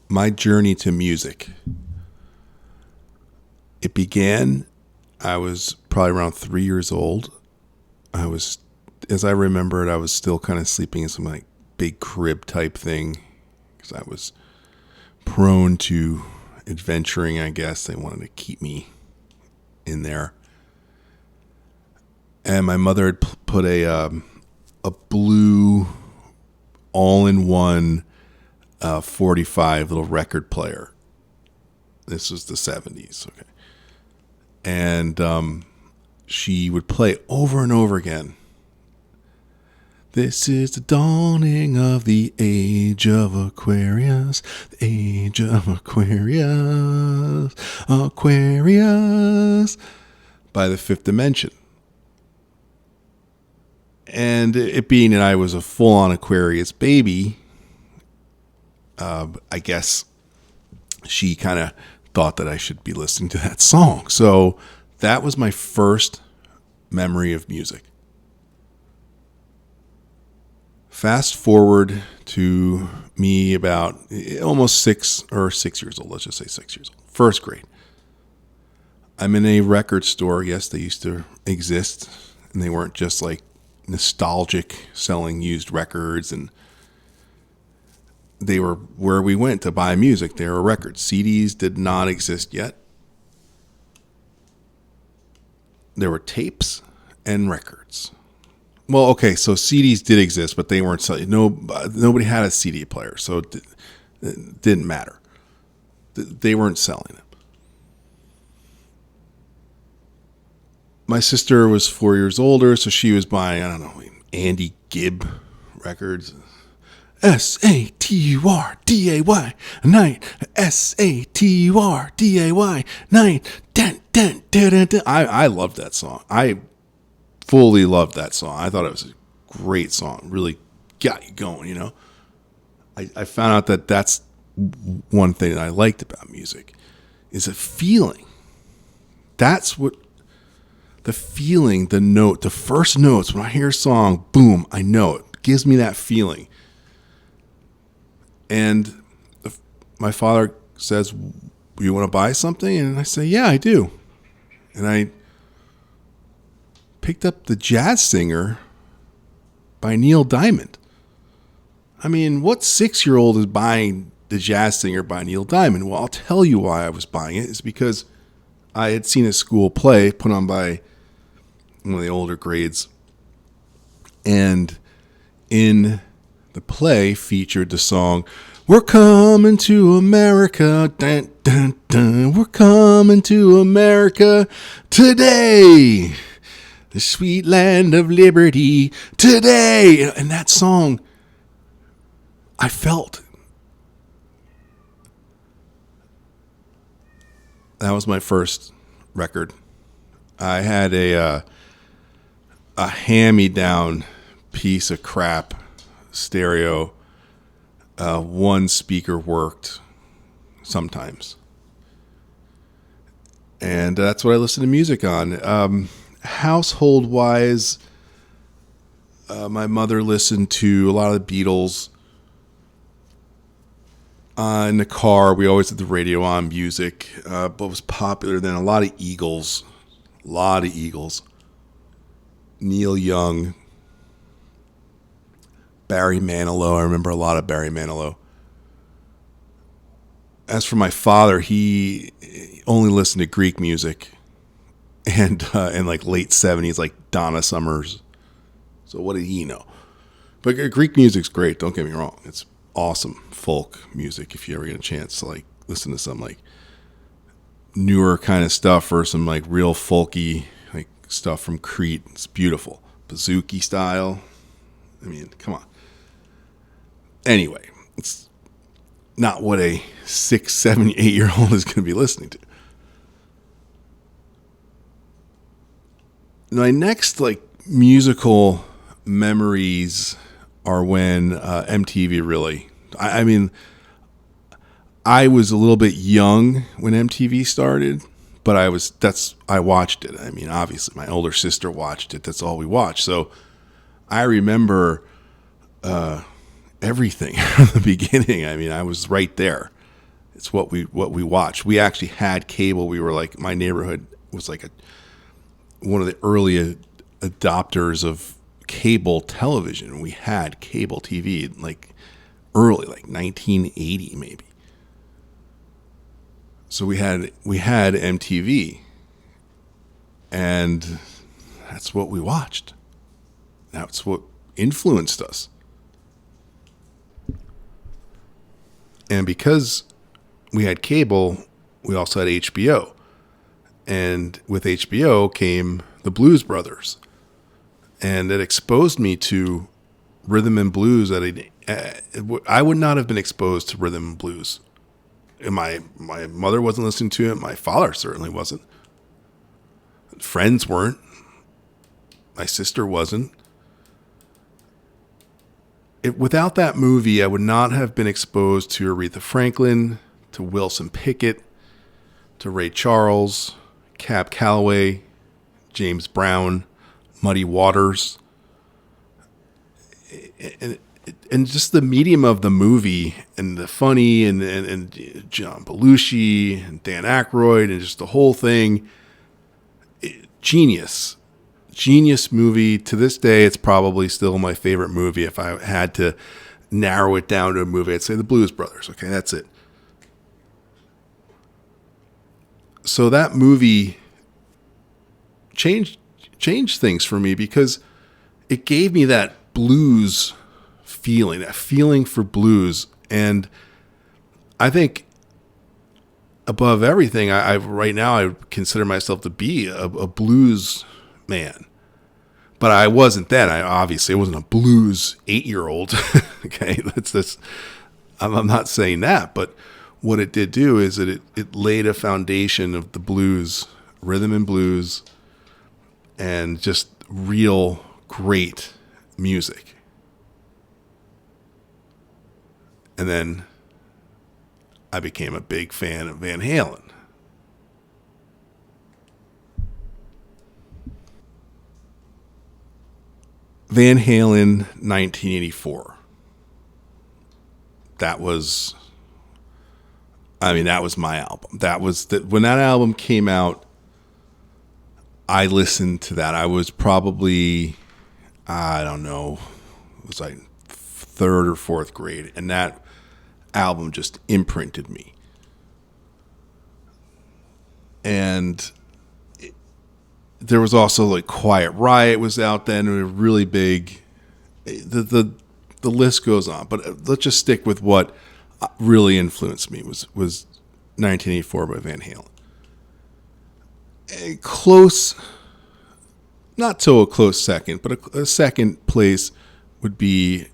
my journey to music. It began, I was probably around 3 years old. As I remember it, I was still kind of sleeping in some like big crib type thing because I was prone to adventuring, I guess. They wanted to keep me in there. And my mother had put a blue all-in-one 45 little record player. This was the 70s, okay. And she would play over and over again. This is the dawning of the age of Aquarius, the age of Aquarius, Aquarius, by the Fifth Dimension. And it being that I was a full-on Aquarius baby, I guess she kind of thought that I should be listening to that song. So that was my first memory of music. Fast forward to me about almost 6 years old. Let's just say 6 years old. First grade. I'm in a record store. Yes, they used to exist. And they weren't just like nostalgic selling used records. And they were where we went to buy music. They were records. CDs did not exist yet. There were tapes and records. Well, okay, so CDs did exist, but they weren't selling. Nobody had a CD player, so it didn't matter. They weren't selling them. My sister was 4 years older, so she was buying, I don't know, Andy Gibb records. SATURDAY night. SATURDAY night. Dun, dun, dun, dun, dun. I loved that song. I fully loved that song. I thought it was a great song. Really got you going, you know. I found out that that's one thing that I liked about music is a feeling. That's what the feeling, the note, the first notes. When I hear a song, boom, I know it. It gives me that feeling. And my father says, you want to buy something? And I say, yeah, I do. And I picked up The Jazz Singer by Neil Diamond. I mean, what 6-year-old is buying The Jazz Singer by Neil Diamond? Well, I'll tell you why I was buying it. It's because I had seen a school play put on by one of the older grades. And in the play featured the song, "We're coming to America, dun, dun, dun. We're coming to America today. The sweet land of liberty today." And that song, I felt. That was my first record. I had a hand-me-down piece of crap stereo. One speaker worked sometimes. And that's what I listen to music on. Household-wise, my mother listened to a lot of the Beatles. In the car, we always had the radio on, music. But was popular then, a lot of Eagles. Neil Young. Barry Manilow. I remember a lot of Barry Manilow. As for my father, he only listened to Greek music. And in like late 70s, like Donna Summers. So what did he know? But Greek music's great, don't get me wrong. It's awesome folk music if you ever get a chance to like listen to some like newer kind of stuff or some like real folky like stuff from Crete. It's beautiful. Bouzouki style. I mean, come on. Anyway, it's not what a 6, 7, 8-year-old is going to be listening to. My next like musical memories are when MTV really. I mean, I was a little bit young when MTV started, but I watched it. I mean, obviously, my older sister watched it. That's all we watched. So I remember everything from the beginning. I mean, I was right there. It's what we watched. We actually had cable. We were like, my neighborhood was like one of the early adopters of cable television. We had cable TV like early, like 1980 maybe. So we had MTV, and that's what we watched. That's what influenced us. And because we had cable, we also had HBO. And with HBO came the Blues Brothers. And it exposed me to rhythm and blues. I would not have been exposed to rhythm and blues. And my mother wasn't listening to it. My father certainly wasn't. Friends weren't. My sister wasn't. Without that movie, I would not have been exposed to Aretha Franklin, to Wilson Pickett, to Ray Charles, Cab Calloway, James Brown, Muddy Waters. And just the medium of the movie and the funny and John Belushi and Dan Aykroyd and just the whole thing. Genius movie. To this day, it's probably still my favorite movie. If I had to narrow it down to a movie, I'd say the Blues Brothers. Okay, that's it. So that movie changed things for me because it gave me that blues feeling, that feeling for blues. And I think above everything, I right now I consider myself to be a blues man. But I wasn't then. I wasn't a blues 8-year-old. Okay, I'm not saying that, but what it did do is that it laid a foundation of the blues, rhythm and blues, and just real great music. And then I became a big fan of Van Halen. Van Halen 1984. That was my album. When that album came out, I listened to that. I was probably, I don't know, it was like third or fourth grade, and that album just imprinted me. And there was also like Quiet Riot was out then, and it was really big. The list goes on, but let's just stick with what really influenced me was 1984 by Van Halen. A close, not so a close second, but a second place would be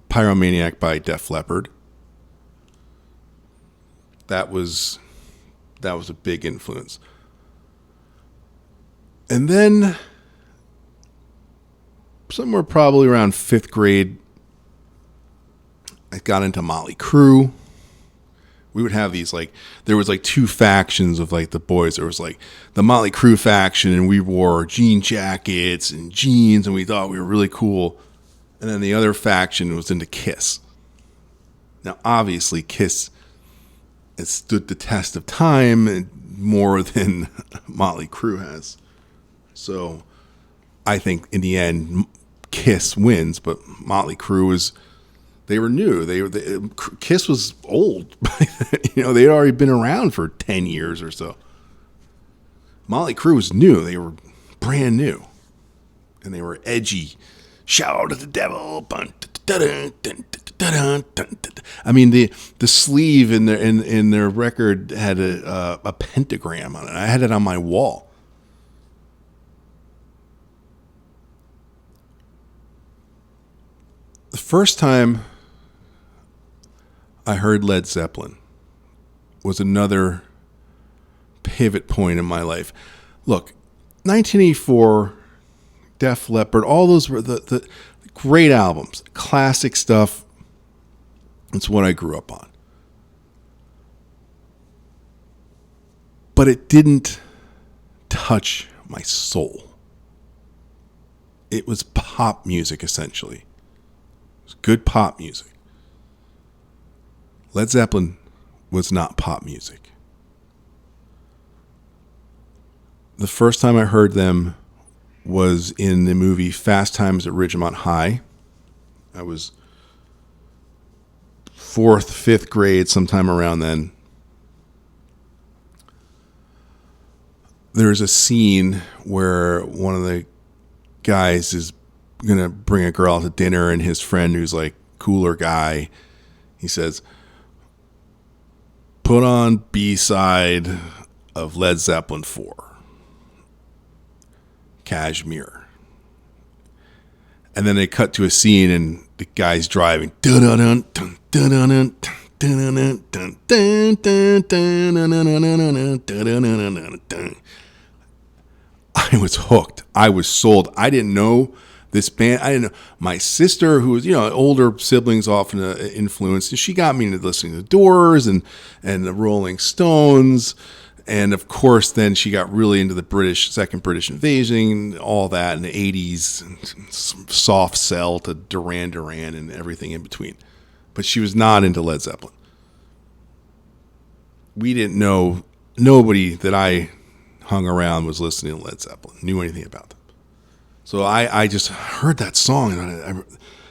Pyromaniac by Def Leppard. That was a big influence. And then somewhere probably around 5th grade, I got into Motley Crue. We would have these there was two factions of the boys. There was the Motley Crue faction, and we wore jean jackets and jeans, and we thought we were really cool. And then the other faction was into Kiss. Now, obviously, Kiss has stood the test of time and more than Motley Crue has. So I think in the end, Kiss wins, but Motley Crue they were new. Kiss was old. They'd already been around for 10 years or so. Motley Crue was new. They were brand new. And they were edgy. Shout at the devil. I mean, the sleeve in their record had a pentagram on it. I had it on my wall. The first time I heard Led Zeppelin was another pivot point in my life. Look, 1984, Def Leppard, all those were the great albums, classic stuff. It's what I grew up on. But it didn't touch my soul. It was pop music, essentially. It was good pop music. Led Zeppelin was not pop music. The first time I heard them was in the movie Fast Times at Ridgemont High. I was 4th, 5th grade, sometime around then. There's a scene where one of the guys is going to bring a girl out to dinner, and his friend, who's like cooler guy, he says, put on B-side of Led Zeppelin 4, Kashmir. And then they cut to a scene and the guy's driving. I was hooked. I was sold. I didn't know this band. I didn't know. My sister, who was, older siblings, often influenced, and she got me into listening to the Doors and the Rolling Stones. And of course, then she got really into the second British invasion, all that in the 80s, soft cell to Duran Duran and everything in between. But she was not into Led Zeppelin. We didn't know, nobody that I hung around was listening to Led Zeppelin, knew anything about them. So I just heard that song, and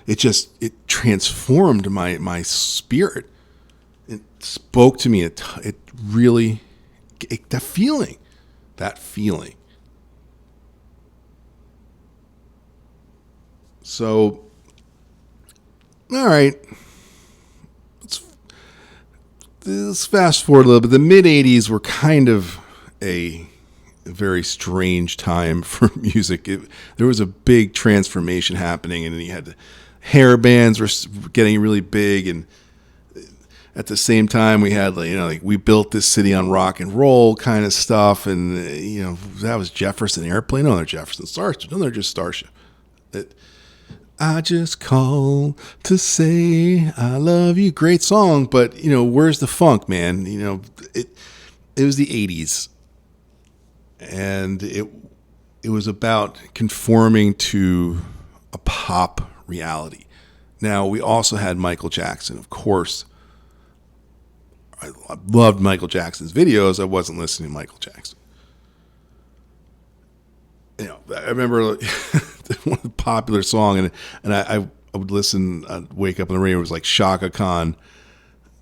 it transformed my spirit. It spoke to me. It really, that feeling. So, all right, let's fast forward a little bit. The mid 80s were kind of a very strange time for music. There was a big transformation happening, and you had the hair bands were getting really big, and at the same time we had like we built this city on rock and roll kind of stuff, and that was Jefferson Airplane. No, they're Jefferson Starship. No, they're just Starship. I just call to say I love you. Great song, but where's the funk, man? It was the 80s. And it was about conforming to a pop reality. Now, we also had Michael Jackson. Of course, I loved Michael Jackson's videos. I wasn't listening to Michael Jackson. I remember one popular song, and I would listen. I'd wake up on the radio. It was like Shaka Khan.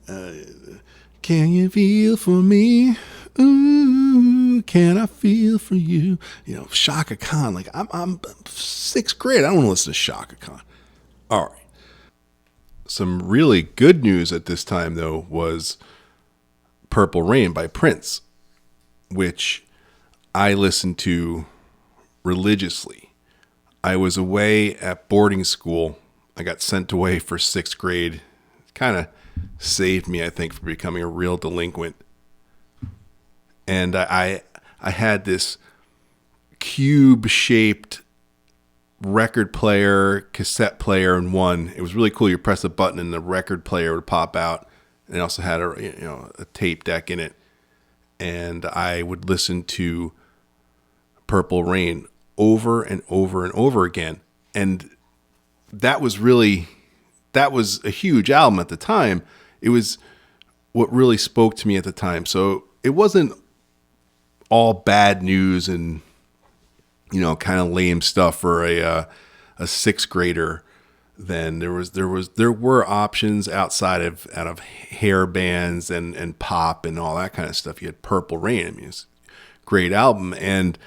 Can you feel for me? Ooh, can I feel for you? Shaka Khan. Like I'm 6th grade. I don't want to listen to Shaka Khan. All right. Some really good news at this time, though, was Purple Rain by Prince, which I listened to religiously. I was away at boarding school. I got sent away for 6th grade. Kind of saved me, I think, from becoming a real delinquent. And I had this cube-shaped record player, cassette player in one. It was really cool. You press a button and the record player would pop out. And it also had a tape deck in it. And I would listen to Purple Rain over and over and over again. And that was a huge album at the time. It was what really spoke to me at the time. So it wasn't all bad news and kind of lame stuff for a 6th grader. Then there were options outside of hair bands and pop and all that kind of stuff. You had Purple Rain. I mean, it's a great album. And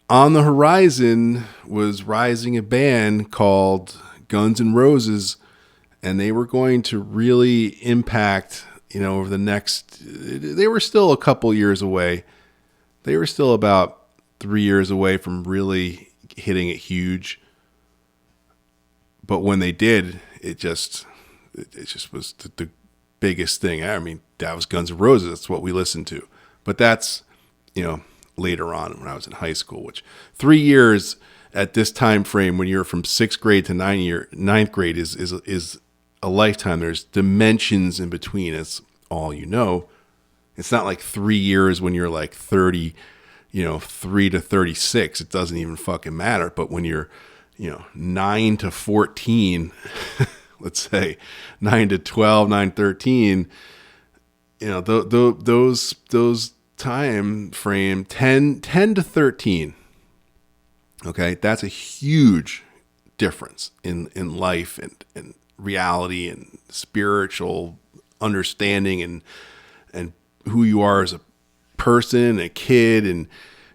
on the horizon was rising a band called Guns N' Roses, and they were going to really impact, over the next, they were still a couple years away. They were still about 3 years away from really hitting it huge. But when they did, it just was the biggest thing. I mean, that was Guns N' Roses. That's what we listened to. But that's, later on when I was in high school, which 3 years at this time frame when you're from 6th grade to 9th grade is a lifetime. There's dimensions in between. It's all It's not like 3 years when you're like 30, 3 to 36. It doesn't even fucking matter. But when you're 9 to 14, let's say 9 to 12, 9 to 13, those time frame 10 to 13. Okay, that's a huge difference in life and reality and spiritual understanding and who you are as a person, a kid, and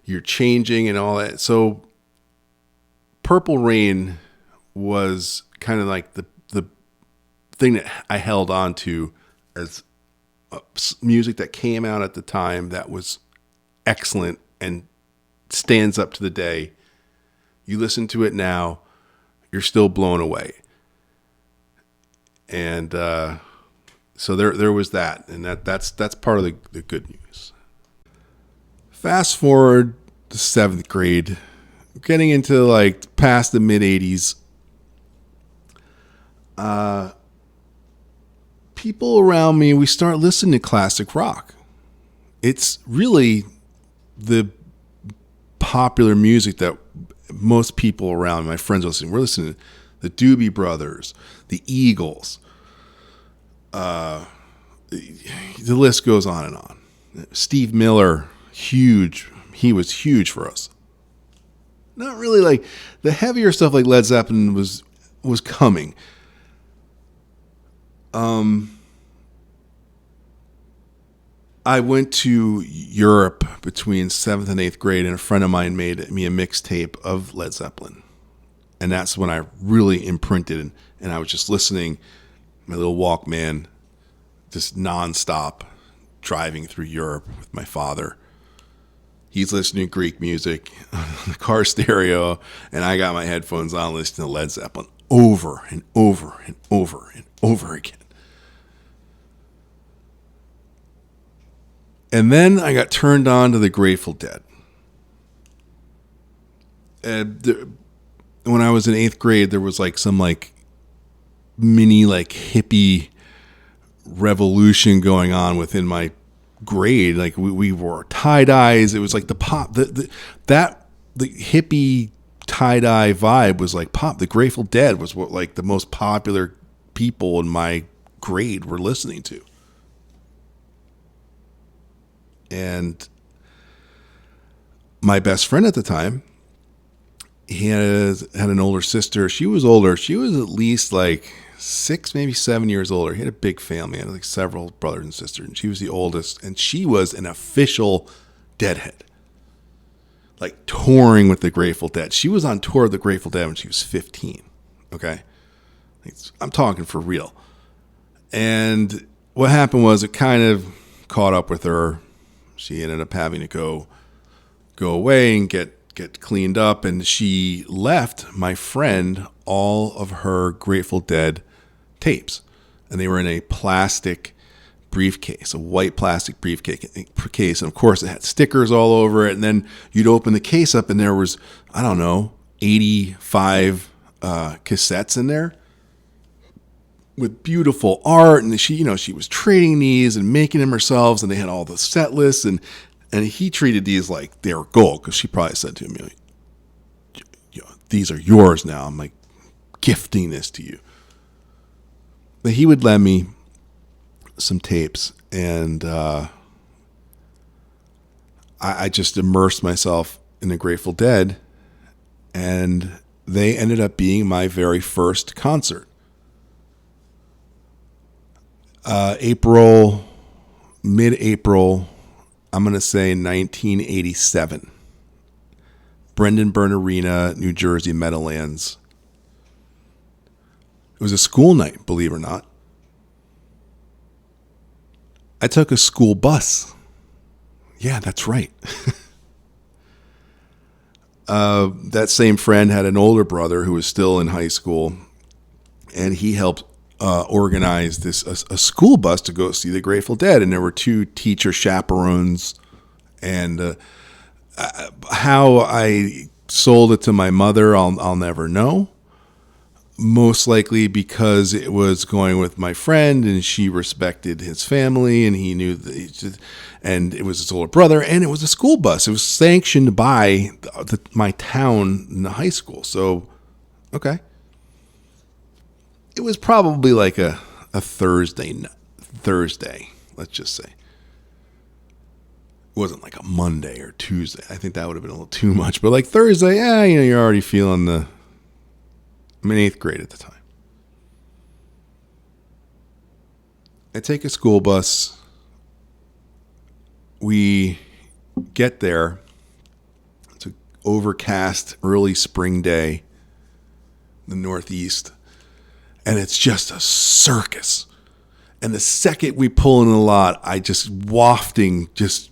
you're changing and all that. So Purple Rain was kind of like the thing that I held on to as music that came out at the time that was excellent and stands up to the day. You listen to it now, you're still blown away. And so there was that, and that's part of the good news. Fast forward to 7th grade, getting into like past the mid 80s. People around me, we start listening to classic rock. It's really the popular music that most people around, my friends are listening. We're listening to the Doobie Brothers, the Eagles. The list goes on and on. Steve Miller, huge. He was huge for us. Not really like the heavier stuff like Led Zeppelin was coming. I went to Europe between 7th and 8th grade, and a friend of mine made me a mixtape of Led Zeppelin. And that's when I really imprinted, and I was just listening, my little Walkman, just nonstop, driving through Europe with my father. He's listening to Greek music on the car stereo, and I got my headphones on listening to Led Zeppelin over and over and over and over again. And then I got turned on to the Grateful Dead. When I was in 8th grade, there was like some like mini like hippie revolution going on within my grade. Like we wore tie-dyes. It was like the hippie tie-dye vibe was like pop. The Grateful Dead was what like the most popular people in my grade were listening to. And my best friend at the time, he had an older sister. She was older. She was at least like 6, maybe 7 years older. He had a big family. He had like several brothers and sisters. And she was the oldest. And she was an official Deadhead. Like touring with the Grateful Dead. She was on tour with the Grateful Dead when she was 15. Okay? I'm talking for real. And what happened was it kind of caught up with her. She ended up having to go away and get cleaned up, and she left my friend all of her Grateful Dead tapes, and they were in a plastic briefcase, a white plastic briefcase, and of course it had stickers all over it. And then you'd open the case up, and there was 85 cassettes in there with beautiful art, and she was trading these and making them herself, and they had all the set lists, and he treated these like they were gold, because she probably said to him, these are yours now. I'm like gifting this to you. But he would lend me some tapes, and I just immersed myself in the Grateful Dead, and they ended up being my very first concert. Mid-April, I'm going to say 1987. Brendan Byrne Arena, New Jersey, Meadowlands. It was a school night, believe it or not. I took a school bus. Yeah, that's right. That same friend had an older brother who was still in high school, and he helped organized a school bus to go see the Grateful Dead, and there were 2 teacher chaperones. And how I sold it to my mother, I'll never know. Most likely because it was going with my friend, and she respected his family, and he knew that and it was his older brother, and it was a school bus. It was sanctioned by my town in the high school. So, okay. It was probably like a Thursday, let's just say. It wasn't like a Monday or Tuesday. I think that would have been a little too much. But like Thursday, you're already feeling I'm in 8th grade at the time. I take a school bus. We get there. It's an overcast early spring day in the Northeast. And it's just a circus. And the second we pull in the lot, I just wafting, just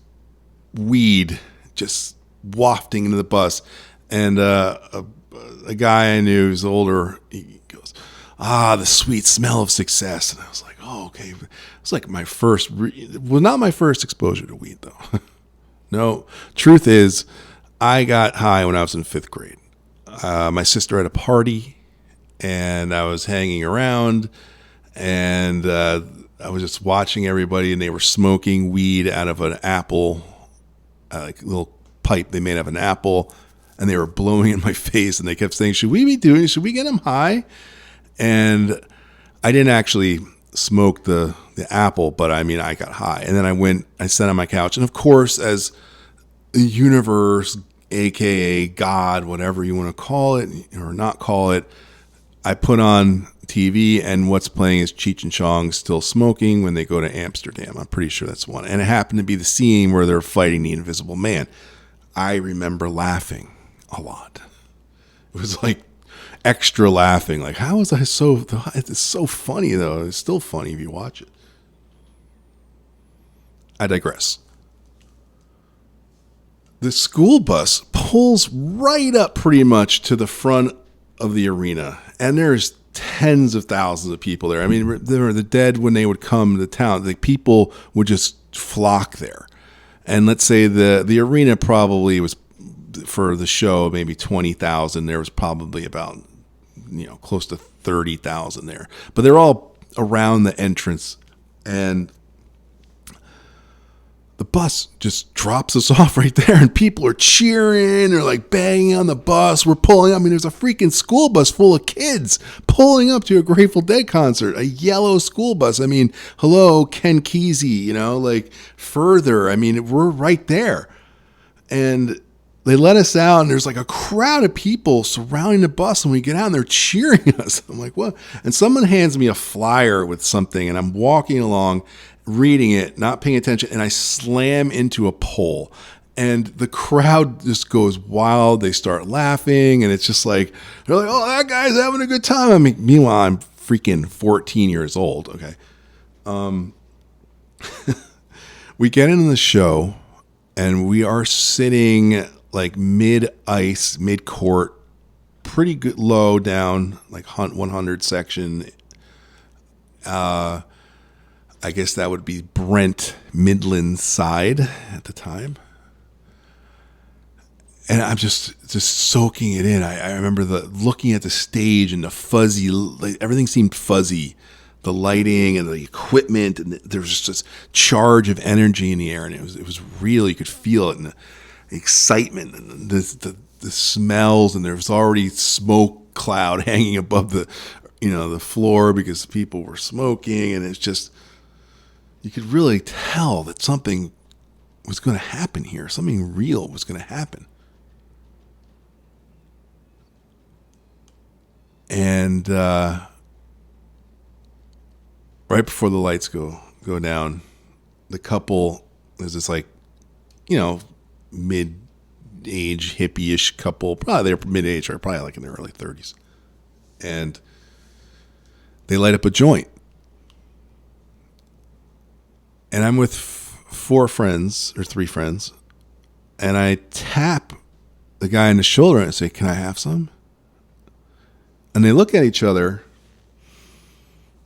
weed, just wafting into the bus. And a guy I knew who's older, he goes, the sweet smell of success. And I was like, oh, okay. It's like my first, not my first exposure to weed, though. No, truth is, I got high when I was in 5th grade. My sister had a party, and I was hanging around, and I was just watching everybody, and they were smoking weed out of an apple, like a little pipe they made out of an apple, and they were blowing in my face, and they kept saying, should we get them high? And I didn't actually smoke the apple, but I mean, I got high. And then I sat on my couch, and of course, as the universe, aka God, whatever you want to call it or not call it, I put on TV, and what's playing is Cheech and Chong Still Smoking when they go to Amsterdam. I'm pretty sure that's one. And it happened to be the scene where they're fighting the Invisible Man. I remember laughing a lot. It was like extra laughing. Like, how was I so... It's so funny, though. It's still funny if you watch it. I digress. The school bus pulls right up pretty much to the front of the arena, and there's tens of thousands of people there. I mean, there were the dead when they would come to town. The people would just flock there. And let's say the arena probably was, for the show, maybe 20,000. There was probably about, close to 30,000 there. But they're all around the entrance, and the bus just drops us off right there, and people are cheering. They're like banging on the bus. We're pulling up. I mean, there's a freaking school bus full of kids pulling up to a Grateful Dead concert, a yellow school bus. I mean, hello, Ken Kesey, like Further. I mean, we're right there. And they let us out, and there's like a crowd of people surrounding the bus, and we get out, and they're cheering us. I'm like, what? And someone hands me a flyer with something, and I'm walking along, reading it, not paying attention, and I slam into a pole, and the crowd just goes wild. They start laughing, and it's just like, they're like, oh, that guy's having a good time. I mean, meanwhile, I'm freaking 14 years old. Okay. We get into the show, and we are sitting like mid-ice, mid-court, pretty good, low down, like Hunt 100 section. I guess that would be Brent Midland side at the time. And I'm just soaking it in. I remember looking at the stage and the fuzzy, like everything seemed fuzzy. The lighting and the equipment, and there was just this charge of energy in the air, and it was real. You could feel it, and the excitement, and the smells, and there was already smoke cloud hanging above the floor because people were smoking, and it's just, you could really tell that something was going to happen here. Something real was going to happen. And right before the lights go down, the couple, there's this like, mid-age hippie-ish couple, probably they're mid-age or probably like in their early 30s. And they light up a joint. And I'm with 4 friends or 3 friends, and I tap the guy on the shoulder and I say, can I have some? And they look at each other.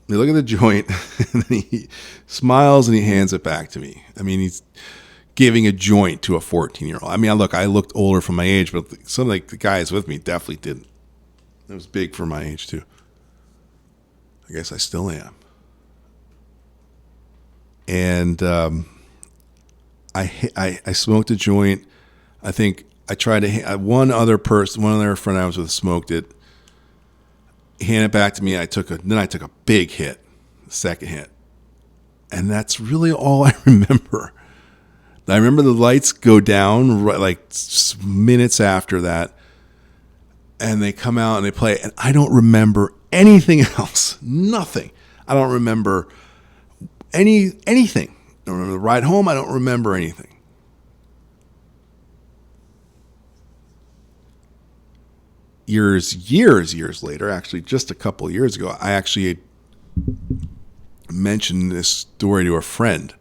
They look at the joint, and then he smiles and he hands it back to me. I mean, he's giving a joint to a 14-year-old. I mean, I looked older for my age, but some of the guys with me definitely didn't. It was big for my age, too. I guess I still am. And I smoked a joint. I think I tried to one other friend I was with smoked it. He handed it back to me. Then I took a big hit, the second hit, And that's really all I remember. I remember the lights go down like minutes after that, and they come out and they play, and I don't remember anything else. Nothing. I don't remember anything. I don't remember the ride home. I don't remember anything. Years later, actually just a couple of years ago, I actually mentioned this story to a friend,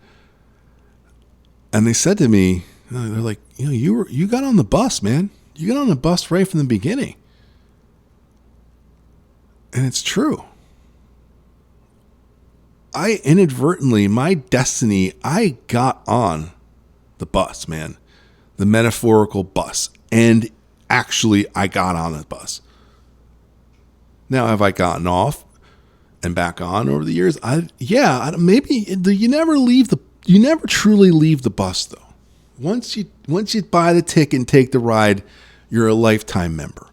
and they said to me, they're like, you got on the bus, man. You got on the bus right from the beginning. And it's true. I inadvertently, my destiny, I got on the bus, man. The metaphorical bus. And actually, I got on the bus. Now, have I gotten off and back on over the years? Maybe you never truly leave the bus, though. Once you buy the ticket and take the ride, you're a lifetime member.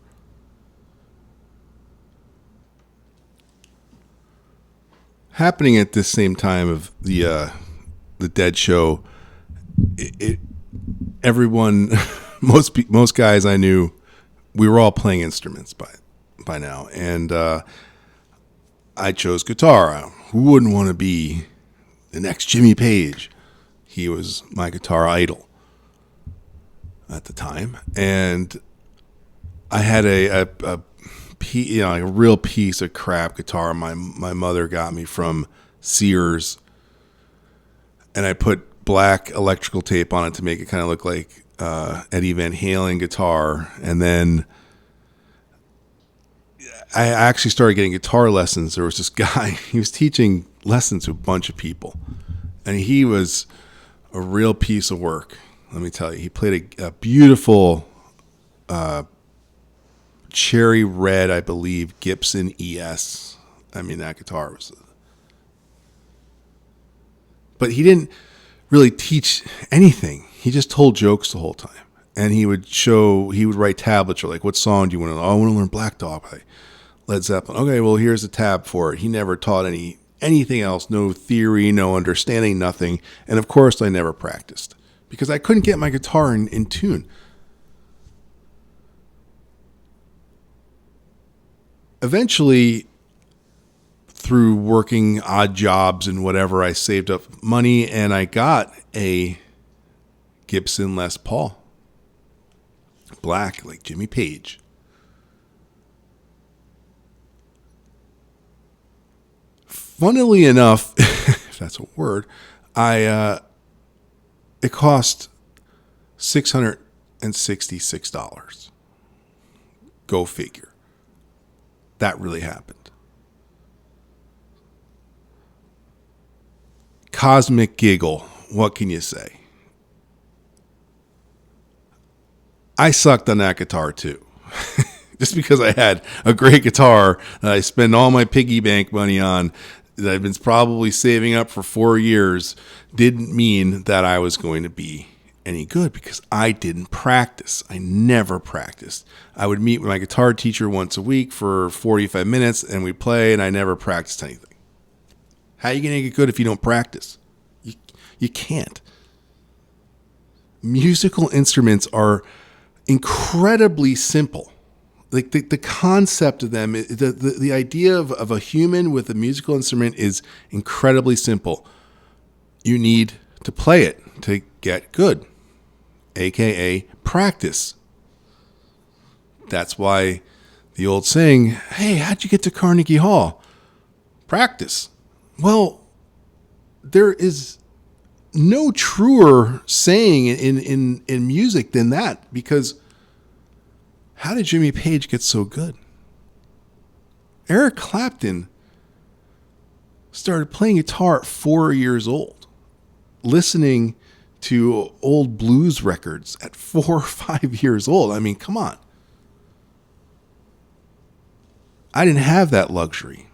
Happening at this same time of the Dead show, everyone, most guys I knew, we were all playing instruments by now, and I chose guitar. Who wouldn't want to be the next Jimmy Page? He was my guitar idol at the time, and I had a real piece of crap guitar my mother got me from Sears, and I put black electrical tape on it to make it kind of look like Eddie Van Halen guitar. And then I actually started getting guitar lessons. There was this guy, he was teaching lessons to a bunch of people, and he was a real piece of work. Let me tell you, he played a beautiful cherry red, I believe, Gibson ES. I mean, that guitar was... But he didn't really teach anything. He just told jokes the whole time. And he would write tablets, or like, what song do you want to learn? Oh, I want to learn Black Dog by Led Zeppelin. Okay, well, here's a tab for it. He never taught anything else, no theory, no understanding, nothing. And of course, I never practiced because I couldn't get my guitar in tune. Eventually, through working odd jobs and whatever, I saved up money and I got a Gibson Les Paul. Black, like Jimmy Page. Funnily enough, if that's a word, it cost $666. Go figure. That really happened. Cosmic giggle. What can you say? I sucked on that guitar too. Just because I had a great guitar that I spend all my piggy bank money on, that I've been probably saving up for 4 years, didn't mean that I was going to be any good, because I didn't practice. I never practiced. I would meet with my guitar teacher once a week for 45 minutes and we'd play, and I never practiced anything. How are you going to get good if you don't practice? You can't. Musical instruments are incredibly simple. Like the concept of them, the idea of a human with a musical instrument is incredibly simple. You need to play it to get good, aka practice. That's why the old saying, hey, how'd you get to Carnegie Hall? Practice. Well, there is no truer saying in music than that, because how did Jimmy Page get so good? Eric Clapton started playing guitar at 4 years old, listening to old blues records at 4 or 5 years old. I mean, come on. I didn't have that luxury.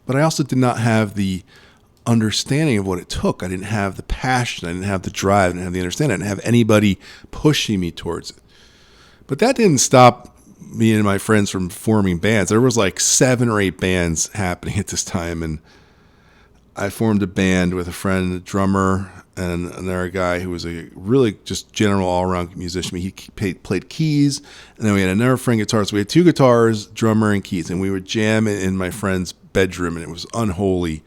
But I also did not have the understanding of what it took. I didn't have the passion. I didn't have the drive. I didn't have the understanding. I didn't have anybody pushing me towards it. But that didn't stop me and my friends from forming bands. There was like 7 or 8 bands happening at this time. And I formed a band with a friend, a drummer, and another guy who was a really just general all-around musician. He played keys, and then we had another friend guitar. So we had 2 guitars, drummer, and keys, and we would jam in my friend's bedroom, and it was unholy.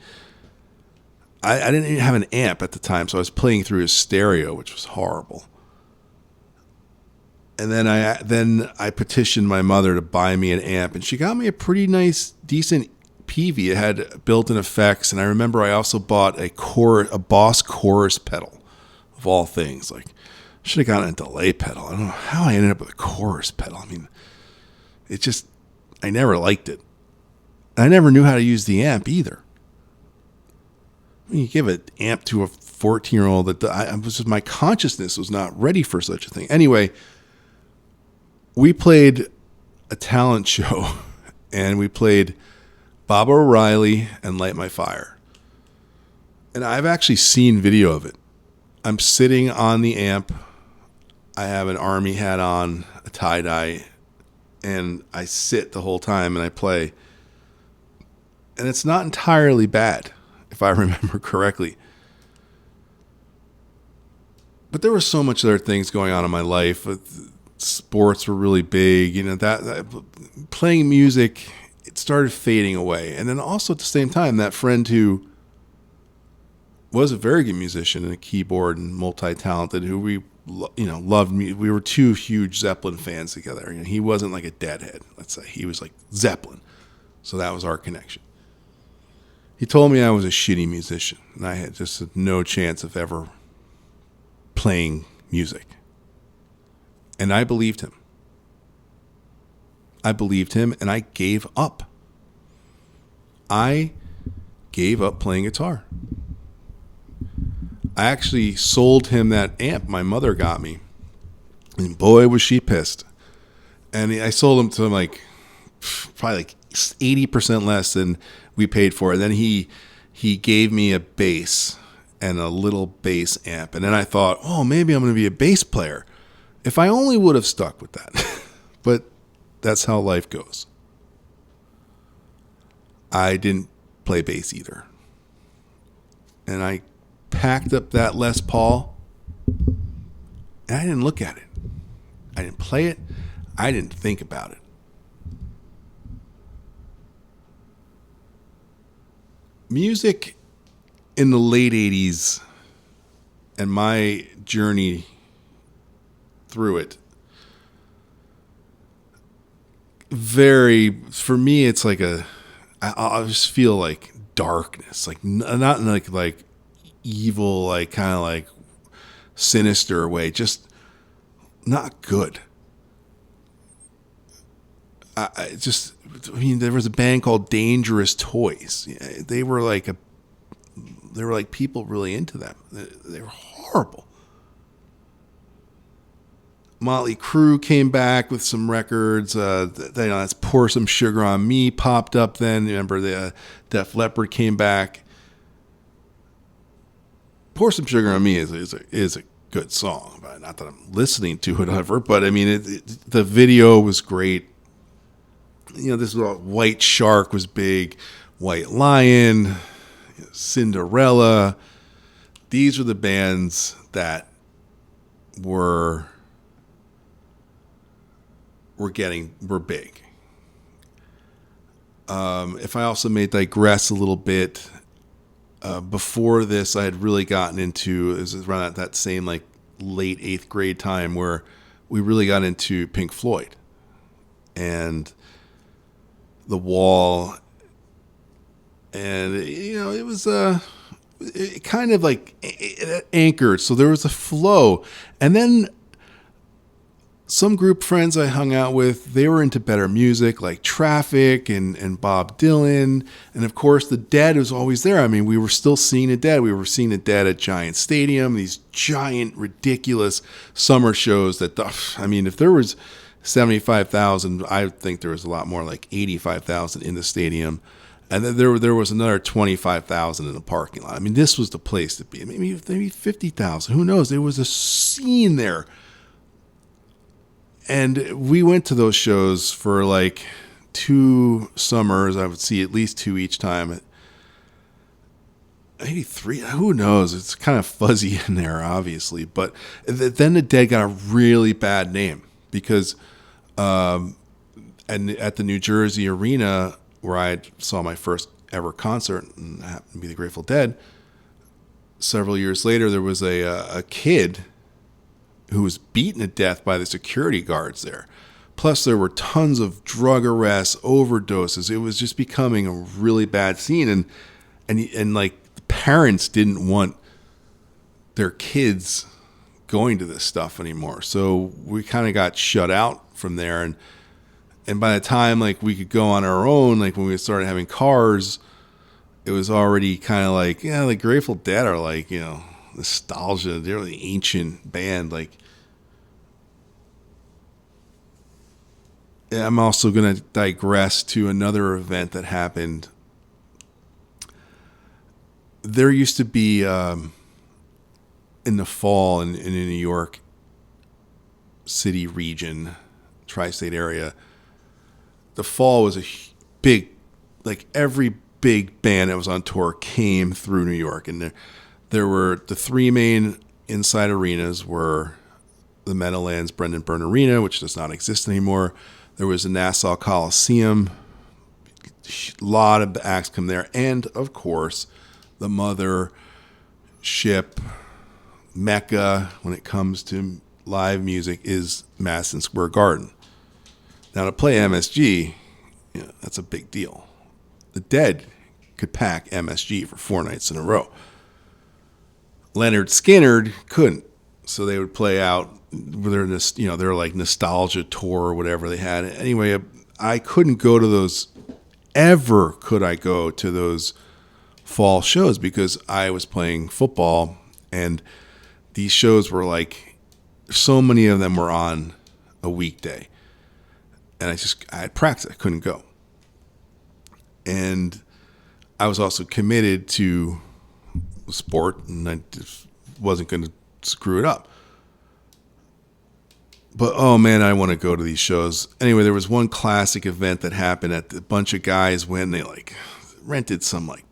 I didn't even have an amp at the time, so I was playing through his stereo, which was horrible. And then I petitioned my mother to buy me an amp, and she got me a pretty nice, decent Peavey. It had built-in effects, and I remember I also bought a Boss chorus pedal, of all things. Like, I should have gotten a delay pedal. I don't know how I ended up with a chorus pedal. I mean, I never liked it. I never knew how to use the amp either. I mean, you give an amp to a 14-year-old my consciousness was not ready for such a thing. Anyway, we played a talent show, and we played Baba O'Reilly and Light My Fire. And I've actually seen video of it. I'm sitting on the amp. I have an army hat on, a tie-dye, and I sit the whole time and I play. And it's not entirely bad, if I remember correctly. But there was so much other things going on in my life. Sports were really big. That playing music, it started fading away. And then also at the same time, that friend who was a very good musician and a keyboard and multi-talented, who we loved. We were 2 huge Zeppelin fans together. He wasn't like a deadhead, let's say. He was like Zeppelin. So that was our connection. He told me I was a shitty musician, and I had just no chance of ever playing music. And I believed him. And I gave up. I gave up playing guitar. I actually sold him that amp my mother got me. And boy, was she pissed. And I sold him to him probably 80% less than we paid for it. And then he gave me a bass and a little bass amp. And then I thought, maybe I'm going to be a bass player. If I only would have stuck with that. But that's how life goes. I didn't play bass either. And I packed up that Les Paul, and I didn't look at it. I didn't play it. I didn't think about it. Music in the late 80s and my journey through it, for me, it's like I just feel like darkness, like not in like evil, like kind of like sinister way, just not good. There was a band called Dangerous Toys. They were like people really into them. They were horrible. Motley Crue came back with some records. That's Pour Some Sugar on Me popped up then. Remember the Def Leppard came back. Pour Some Sugar on Me is a good song. Not that I'm listening to it ever, but I mean, the video was great. This was White Shark was big. White Lion, Cinderella. These were the bands that were big. If I also may digress a little bit, before this, I had really gotten into, it was around that same like late 8th grade time where we really got into Pink Floyd and The Wall, and it was it kind of like it anchored, so there was a flow. And then some group friends I hung out with, they were into better music like Traffic and Bob Dylan. And of course, the Dead was always there. I mean, we were still seeing the Dead. We were seeing the Dead at Giant Stadium, these giant, ridiculous summer shows that, if there was 75,000, I think there was a lot more, like 85,000 in the stadium. And then there was another 25,000 in the parking lot. I mean, this was the place to be. Maybe 50,000. Who knows? There was a scene there. And we went to those shows for like 2 summers. I would see at least 2 each time. maybe 3. Who knows? It's kind of fuzzy in there, obviously. But then the Dead got a really bad name because, and at the New Jersey arena where I saw my first ever concert, and happened to be the Grateful Dead. Several years later, there was a kid who was beaten to death by the security guards there. Plus, there were tons of drug arrests, overdoses. It was just becoming a really bad scene, and like the parents didn't want their kids going to this stuff anymore. So we kind of got shut out from there, and by the time like we could go on our own, like when we started having cars, it was already kind of like, yeah, the Grateful Dead are like, nostalgia. They're the ancient band. Like, I'm also going to digress to another event that happened. There used to be in the fall in the New York City region, tri-state area, the fall was a big, like every big band that was on tour came through New York. And there were the 3 main inside arenas were the Meadowlands Brendan Byrne Arena, which does not exist anymore. There was the Nassau Coliseum. A lot of acts come there. And, of course, the mother ship mecca when it comes to live music is Madison Square Garden. Now, to play MSG, that's a big deal. The Dead could pack MSG for 4 nights in a row. Leonard Skinner couldn't, so they would play out their like nostalgia tour or whatever they had. Anyway, I couldn't go to those. Ever could I go to those fall shows because I was playing football, and these shows were like so many of them were on a weekday, and I had practice. I couldn't go, and I was also committed to sport, and I just wasn't going to screw it up. But, oh, man, I want to go to these shows. Anyway, there was one classic event that happened at a bunch of guys when they, like, rented some, like,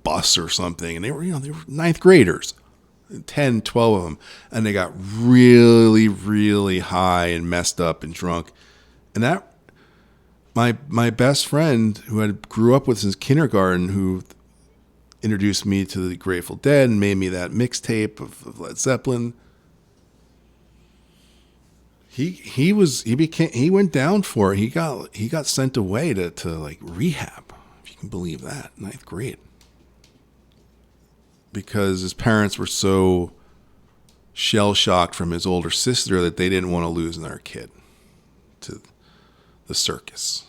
bus or something. And they were 9th graders, 10, 12 of them. And they got really, really high and messed up and drunk. And that, my best friend, who I grew up with since kindergarten, who introduced me to the Grateful Dead and made me that mixtape of Led Zeppelin, he went down for it. He got sent away to like rehab, if you can believe that, 9th grade, because his parents were so shell shocked from his older sister that they didn't want to lose their kid to the circus.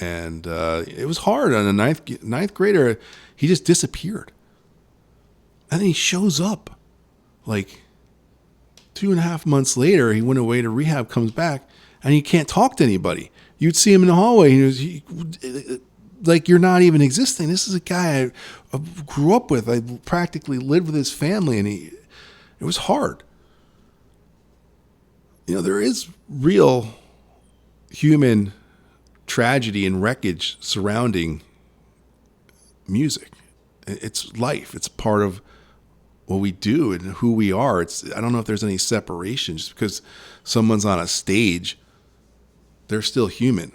And it was hard on a ninth grader. He just disappeared, and then he shows up like 2.5 months later. He went away to rehab, comes back, and he can't talk to anybody. You'd see him in the hallway. He like, you're not even existing. This is a guy I grew up with. I practically lived with his family, and it was hard. There is real human tragedy and wreckage surrounding music. It's life. It's part of what we do and who we are. I don't know if there's any separation. Just because someone's on a stage, they're still human.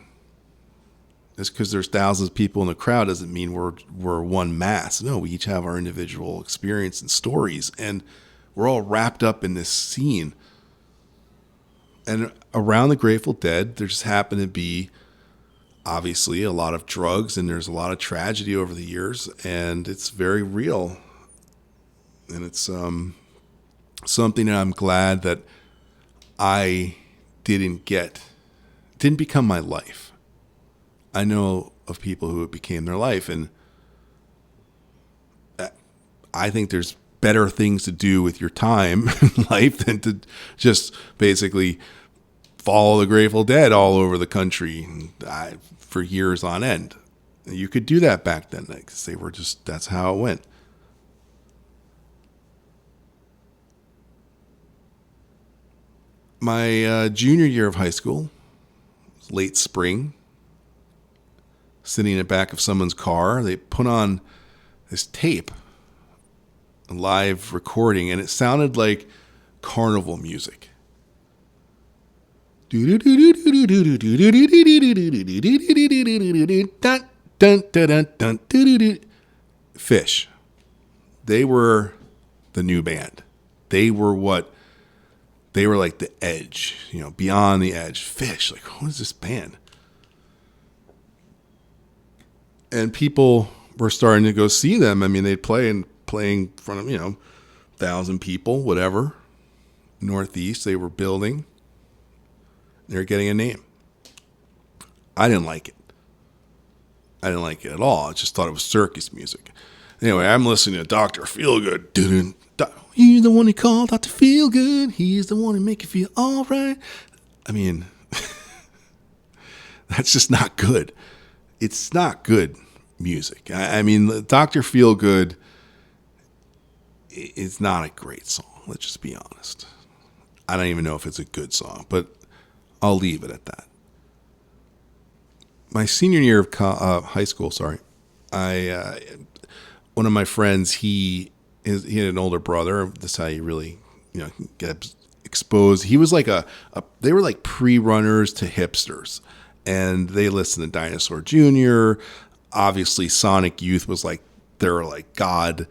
Just because there's thousands of people in the crowd doesn't mean we're one mass. No, we each have our individual experience and stories, and we're all wrapped up in this scene. And around the Grateful Dead, there just happened to be obviously a lot of drugs, and there's a lot of tragedy over the years, and it's very real. And it's something that I'm glad that I didn't become my life. I know of people who it became their life, and I think there's better things to do with your time in life than to just basically follow the Grateful Dead all over the country for years on end. You could do that back then because that's how it went. My junior year of high school, late spring, sitting in the back of someone's car, they put on this tape, a live recording, and it sounded like carnival music. Phish. They were the new band. They were like the edge, beyond the edge. Phish, like, who is this band? And people were starting to go see them. I mean, they'd playing in front of, 1,000 people, whatever. Northeast, they were building. They were getting a name. I didn't like it. I didn't like it at all. I just thought it was circus music. Anyway, I'm listening to Dr. Feelgood. He's the one who called Dr. Feelgood. He's the one who make you feel all right. I mean, that's just not good. It's not good music. I mean, Dr. Feelgood is not a great song. Let's just be honest. I don't even know if it's a good song, but I'll leave it at that. My senior year of high school, one of my friends, he had an older brother. That's how you really, get exposed. He was like they were like pre-runners to hipsters, and they listened to Dinosaur Jr. Obviously, Sonic Youth was like, they were like God.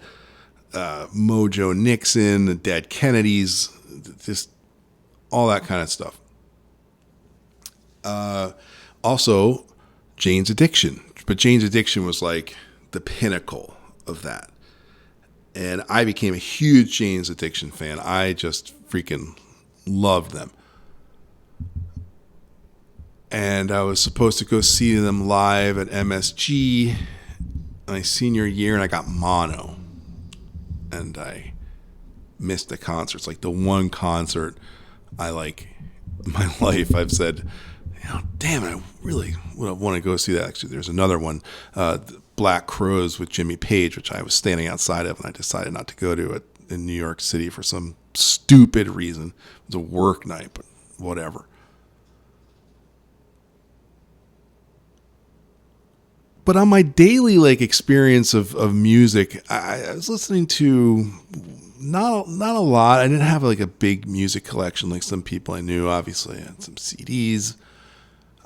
Mojo Nixon, the Dead Kennedys, just all that kind of stuff. Also, Jane's Addiction. But Jane's Addiction was like the pinnacle of that. And I became a huge Jane's Addiction fan. I just freaking loved them. And I was supposed to go see them live at MSG my senior year, and I got mono. And I missed the concerts. Like the one concert I like in my life, I've said, damn it, I really would want to go see that. Actually, there's another one, Black Crowes with Jimmy Page, which I was standing outside of, and I decided not to go to it in New York City for some stupid reason. It was a work night, but whatever. But on my daily experience of music, I was listening to not a lot. I didn't have a big music collection like some people I knew. Obviously, I had some CDs.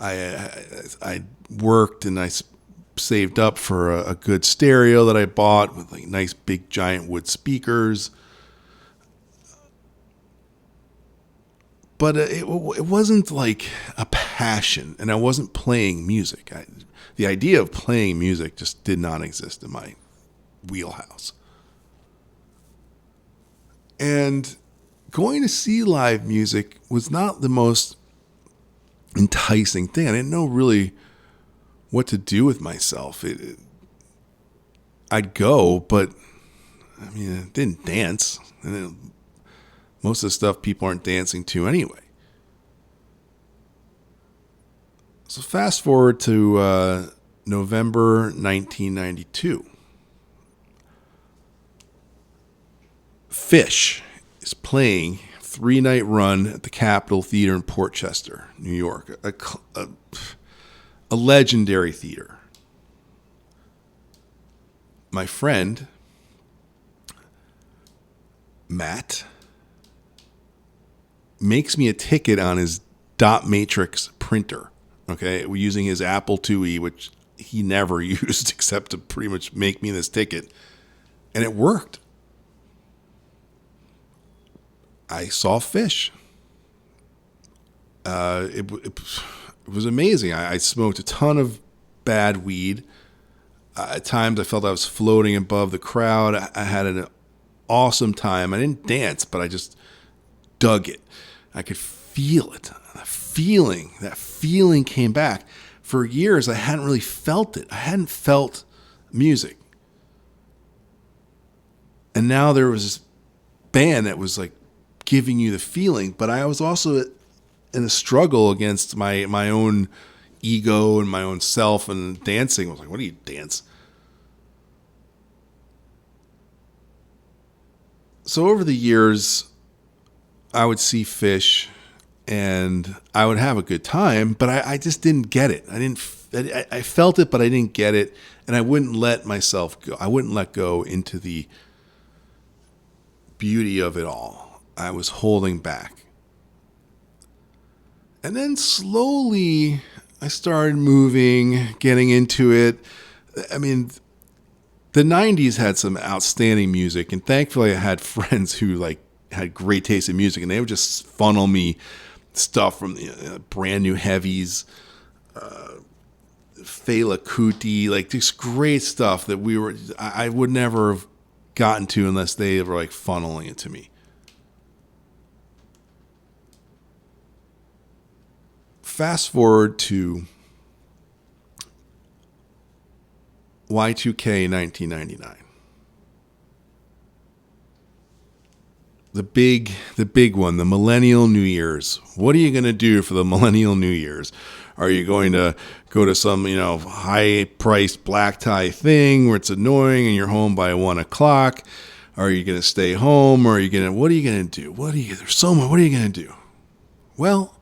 I worked and I saved up for a good stereo that I bought with nice big giant wood speakers. But it wasn't like a passion, and I wasn't playing music. The idea of playing music just did not exist in my wheelhouse. And going to see live music was not the most enticing thing. I didn't know really what to do with myself. I'd go, but I mean, I didn't dance. And most of the stuff people aren't dancing to anyway. So fast forward to November 1992. Phish is playing 3-night run at the Capitol Theater in Portchester, New York. A legendary theater. My friend, Matt, makes me a ticket on his dot matrix printer. Okay, we're using his Apple IIe, which he never used except to pretty much make me this ticket. And it worked. I saw Phish. It was amazing. I smoked a ton of bad weed. At times I felt I was floating above the crowd. I had an awesome time. I didn't dance, but I just dug it. I could feel it. That feeling came back. For years, I hadn't really felt it. I hadn't felt music. And now there was this band that was giving you the feeling, but I was also in a struggle against my own ego and my own self, and dancing. I was like, what do you dance? So over the years, I would see Phish and I would have a good time, but I just didn't get it. I didn't I felt it, but I didn't get it. And I wouldn't let myself go. I wouldn't let go into the beauty of it all. I was holding back. And then slowly I started moving, getting into it. I mean, the 90s had some outstanding music, and thankfully I had friends who like had great taste in music, and they would just funnel me stuff from brand new heavies, Fela Kuti, like just great stuff that I would never have gotten to unless they were like funneling it to me. Fast forward to Y2K 1999. The big one, the Millennial New Year's. What are you going to do for the Millennial New Year's? Are you going to go to some, high-priced black tie thing where it's annoying and you're home by 1 o'clock? Are you going to stay home? Or what are you going to do? What are you going to do? Well,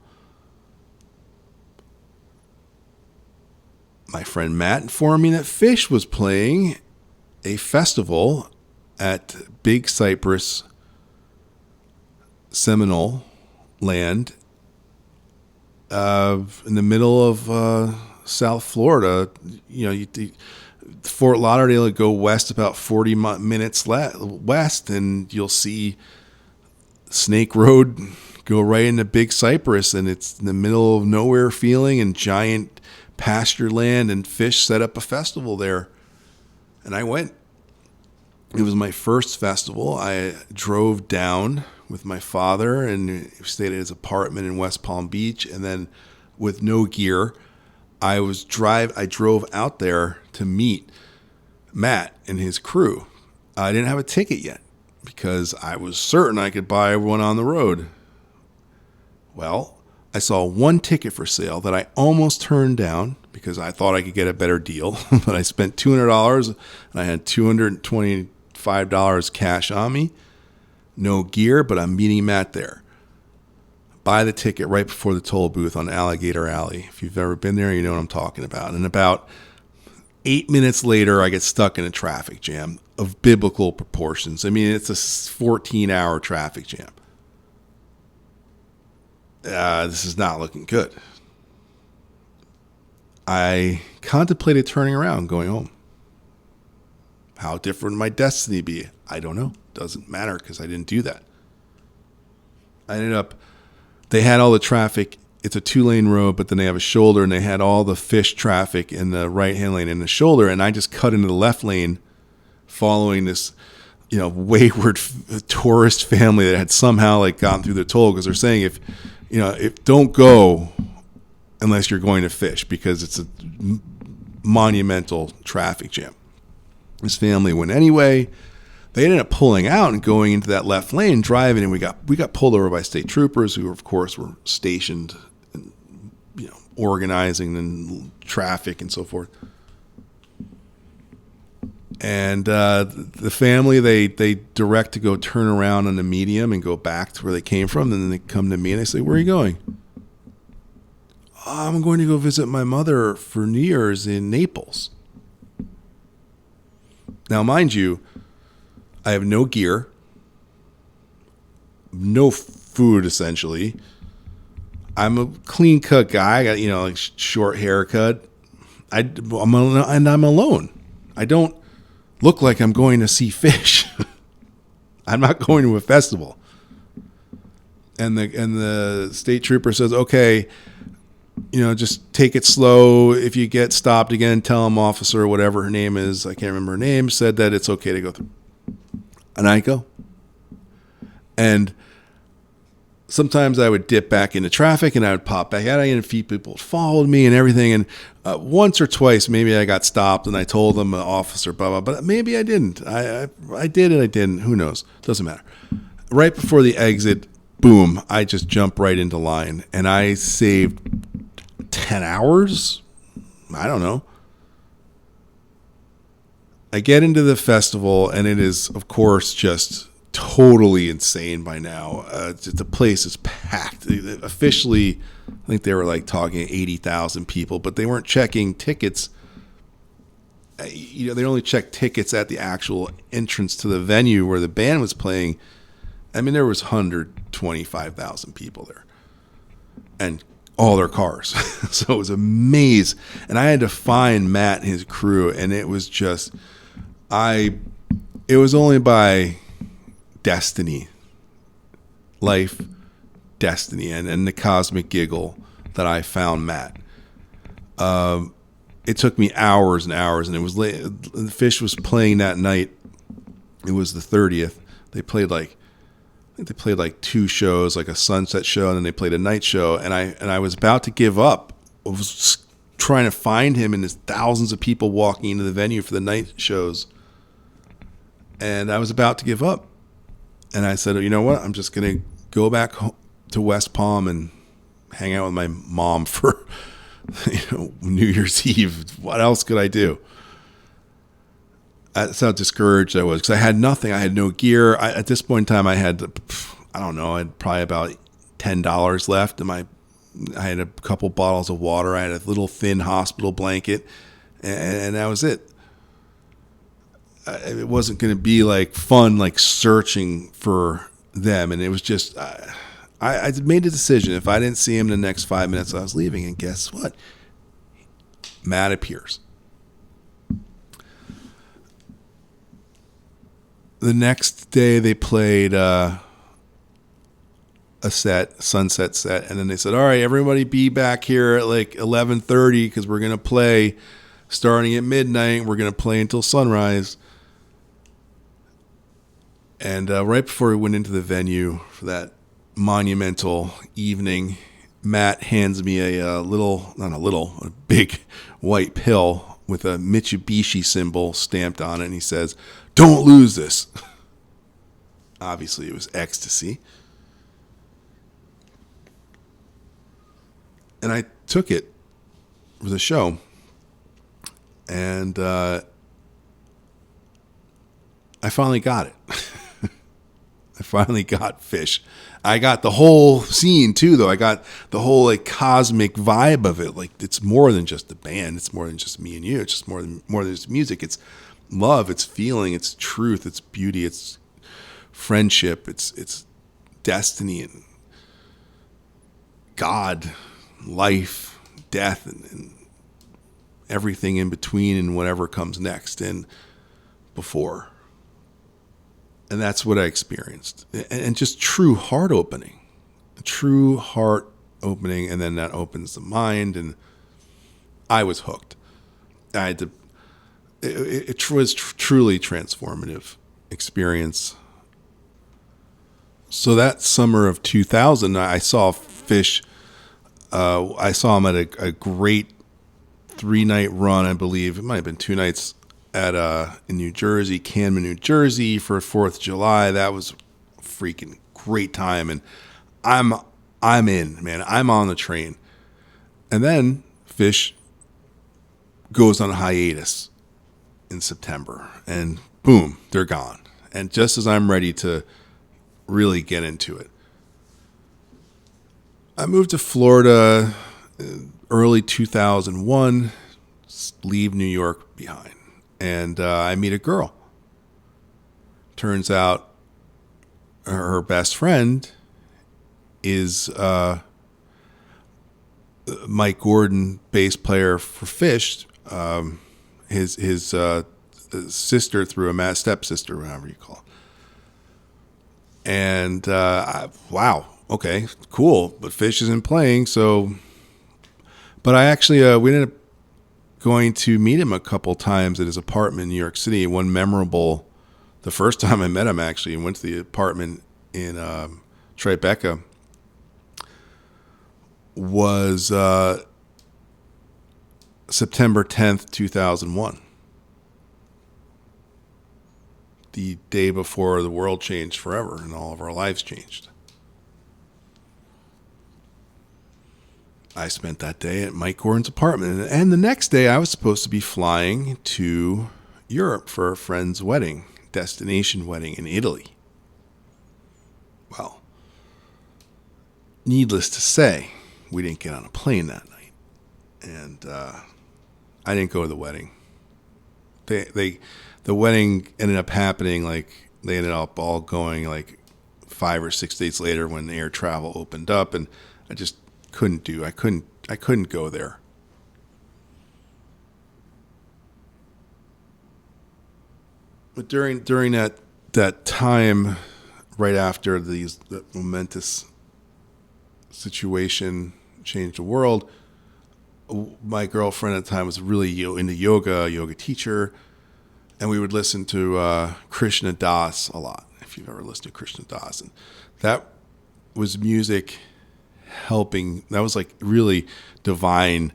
my friend Matt informed me that Phish was playing a festival at Big Cypress, Seminole land, in the middle of South Florida. Fort Lauderdale would go west about 40 minutes west, and you'll see Snake Road go right into Big Cypress, and it's in the middle of nowhere feeling and giant pasture land, and Phish set up a festival there, and I went. It was my first festival. I drove down with my father and stayed at his apartment in West Palm Beach, and then with no gear, I drove out there to meet Matt and his crew. I didn't have a ticket yet because I was certain I could buy one on the road. Well, I saw one ticket for sale that I almost turned down because I thought I could get a better deal, but I spent $200 and I had $225 cash on me. No gear, but I'm meeting Matt there. Buy the ticket right before the toll booth on Alligator Alley. If you've ever been there, you know what I'm talking about. And about 8 minutes later, I get stuck in a traffic jam of biblical proportions. I mean, it's a 14-hour traffic jam. This is not looking good. I contemplated turning around, going home. How different would my destiny be? I don't know. Doesn't matter because I didn't do that. They had all the traffic. It's a 2-lane road, but then they have a shoulder, and they had all the Phish traffic in the right-hand lane in the shoulder, and I just cut into the left lane following this wayward tourist family that had somehow like gotten through the toll, because they're saying if don't go unless you're going to Phish because it's a monumental traffic jam. This family went anyway. They ended up pulling out and going into that left lane, driving, and we got pulled over by state troopers who, of course, were stationed, and, organizing and traffic and so forth. And the family, they direct to go turn around on the medium and go back to where they came from. And then they come to me and they say, "Where are you going?" "I'm going to go visit my mother for New Year's in Naples." Now, mind you, I have no gear, no food, essentially. I'm a clean-cut guy. I got, short haircut. I'm alone. I don't look like I'm going to see Phish. I'm not going to a festival. And the state trooper says, "Okay, just take it slow. If you get stopped again, tell them officer," whatever her name is, I can't remember her name, said that it's okay to go through. And I go. And sometimes I would dip back into traffic and I would pop back out. And people followed me and everything. And once or twice, maybe I got stopped and I told them, officer, blah, blah, but maybe I didn't. I did and I didn't. Who knows? Doesn't matter. Right before the exit, boom, I just jump right into line. And I saved 10 hours? I don't know. I get into the festival and it is, of course, just totally insane by now. The place is packed. Officially, I think they were like talking 80,000 people, but they weren't checking tickets. They only checked tickets at the actual entrance to the venue where the band was playing. I mean, there was 125,000 people there, and all their cars. So it was a maze, and I had to find Matt and his crew, and it was just, it was only by destiny, life, destiny, and the cosmic giggle that I found Matt. It took me hours and hours, and it was late. Phish was playing that night. It was the 30th. They played like 2 shows, like a sunset show, and then they played a night show. And I was about to give up. I was trying to find him, and there's thousands of people walking into the venue for the night shows. And I was about to give up. And I said, you know what? I'm just going to go back home to West Palm and hang out with my mom for New Year's Eve. What else could I do? That's how discouraged I was, because I had nothing. I had no gear. At this point in time, I had, I had probably about $10 left. And I had a couple bottles of water. I had a little thin hospital blanket, and that was it. It wasn't going to be like fun, like searching for them. And it was just, I made a decision. If I didn't see him in the next 5 minutes, I was leaving. And guess what? Matt appears. The next day they played a sunset set. And then they said, all right, everybody be back here at like 11:30 because we're going to play starting at midnight. We're going to play until sunrise. And right before we went into the venue for that monumental evening, Matt hands me a big white pill with a Mitsubishi symbol stamped on it. And he says, don't lose this. Obviously, it was ecstasy. And I took it for the show. And I finally got it. I finally got Phish. I got the whole scene too, though. I got the whole like cosmic vibe of it. Like it's more than just the band. It's more than just me and you. It's just more than just music. It's love. It's feeling. It's truth. It's beauty. It's friendship. It's destiny and God, life, death, and everything in between, and whatever comes next and before. And that's what I experienced. And just true heart opening. And then that opens the mind. And I was hooked. It was truly transformative experience. So that summer of 2000, I saw Phish. I saw him at a great 3-night run, I believe. It might have been 2 nights in New Jersey, Camden, New Jersey for 4th of July. That was a freaking great time. And I'm in, man. I'm on the train. And then Phish goes on a hiatus in September, and boom, they're gone. And just as I'm ready to really get into it, I moved to Florida early 2001, leave New York behind. And I meet a girl. Turns out her best friend is Mike Gordon, bass player for Phish. His sister through a stepsister, whatever you call it. And wow, okay, cool. But Phish isn't playing, so. But I actually we ended up going to meet him a couple times at his apartment in New York City. The first time I met him, actually, and went to the apartment in Tribeca, was September 10th, 2001. The day before the world changed forever and all of our lives changed. I spent that day at Mike Gordon's apartment. And the next day I was supposed to be flying to Europe for a friend's wedding, destination wedding in Italy. Well, needless to say, we didn't get on a plane that night, and I didn't go to the wedding. The wedding ended up happening, like, they ended up all going like 5 or 6 days later when air travel opened up, and I just I couldn't go there. But during that time, right after that momentous situation changed the world, my girlfriend at the time was really into yoga, a yoga teacher, and we would listen to Krishna Das a lot, if you've ever listened to Krishna Das. And that was music helping, that was like really divine,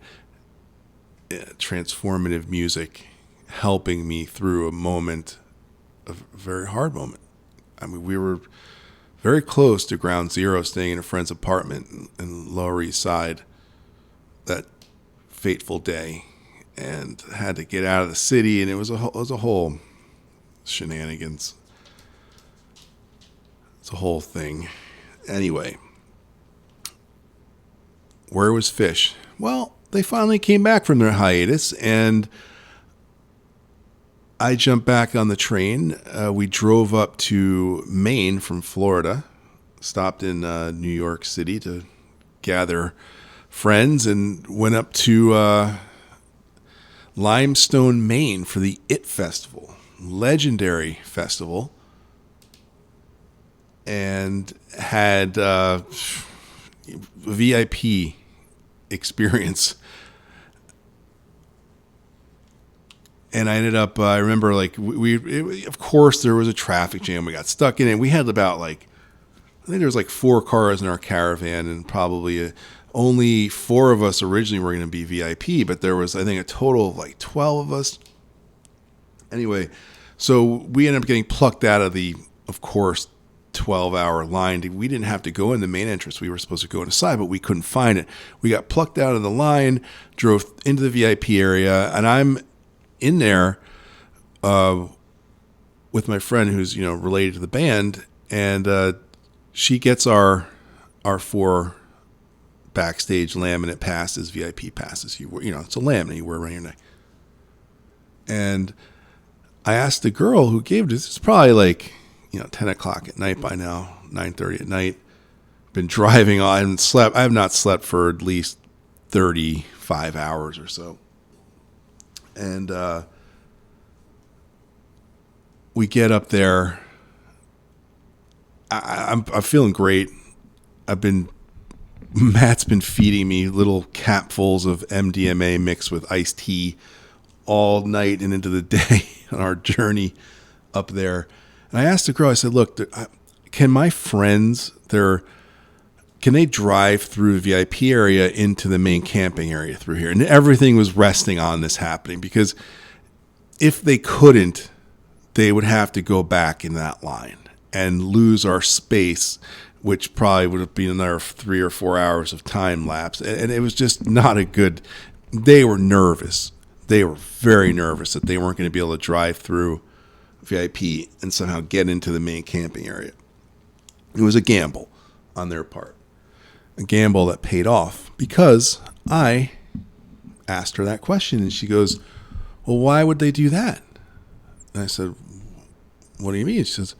transformative music helping me through a very hard moment. I mean, we were very close to ground zero, staying in a friend's apartment in Lower East Side that fateful day, and had to get out of the city, and it was a whole shenanigans. It's a whole thing. Anyway, where was Phish? Well, they finally came back from their hiatus, and I jumped back on the train. We drove up to Maine from Florida, stopped in New York City to gather friends, and went up to Limestone, Maine for the IT Festival, legendary festival, and had a VIP experience. And I ended up, I remember, like, of course, there was a traffic jam. We got stuck in it. We had about, like, I think there was like 4 cars in our caravan, and probably only 4 of us originally were going to be VIP, but there was, I think, a total of like 12 of us. Anyway, so we ended up getting plucked out of the, of course, 12-hour line. We didn't have to go in the main entrance. We were supposed to go in the side, but we couldn't find it. We got plucked out of the line, drove into the VIP area, and I'm in there with my friend who's, related to the band, and she gets our 4 backstage laminate passes, VIP passes. It's a laminate you wear around your neck. And I asked the girl who gave this. It's probably like 10 o'clock at night by now, 9:30 at night. Been driving on. I have not slept for at least 35 hours or so. And we get up there. I'm feeling great. Matt's been feeding me little capfuls of MDMA mixed with iced tea all night and into the day on our journey up there. And I asked the girl, I said, look, can my friends, can they drive through the VIP area into the main camping area through here? And everything was resting on this happening, because if they couldn't, they would have to go back in that line and lose our space, which probably would have been another 3 or 4 hours of time lapse. And it was just not a good, they were nervous. They were very nervous that they weren't going to be able to drive through VIP and somehow get into the main camping area. It was a gamble on their part. A gamble that paid off, because I asked her that question, and she goes, well, why would they do that? And I said, what do you mean? She says,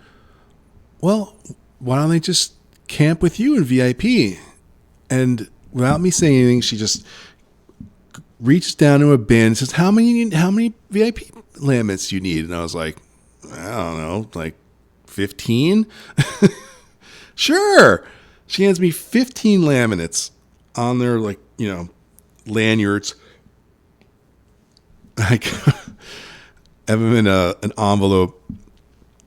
well, why don't they just camp with you in VIP? And without me saying anything, she just reached down to a bin and says, how many VIP laminates do you need? And I was like, I don't know, like 15? Sure. She hands me 15 laminates on their, lanyards. I have them in an envelope,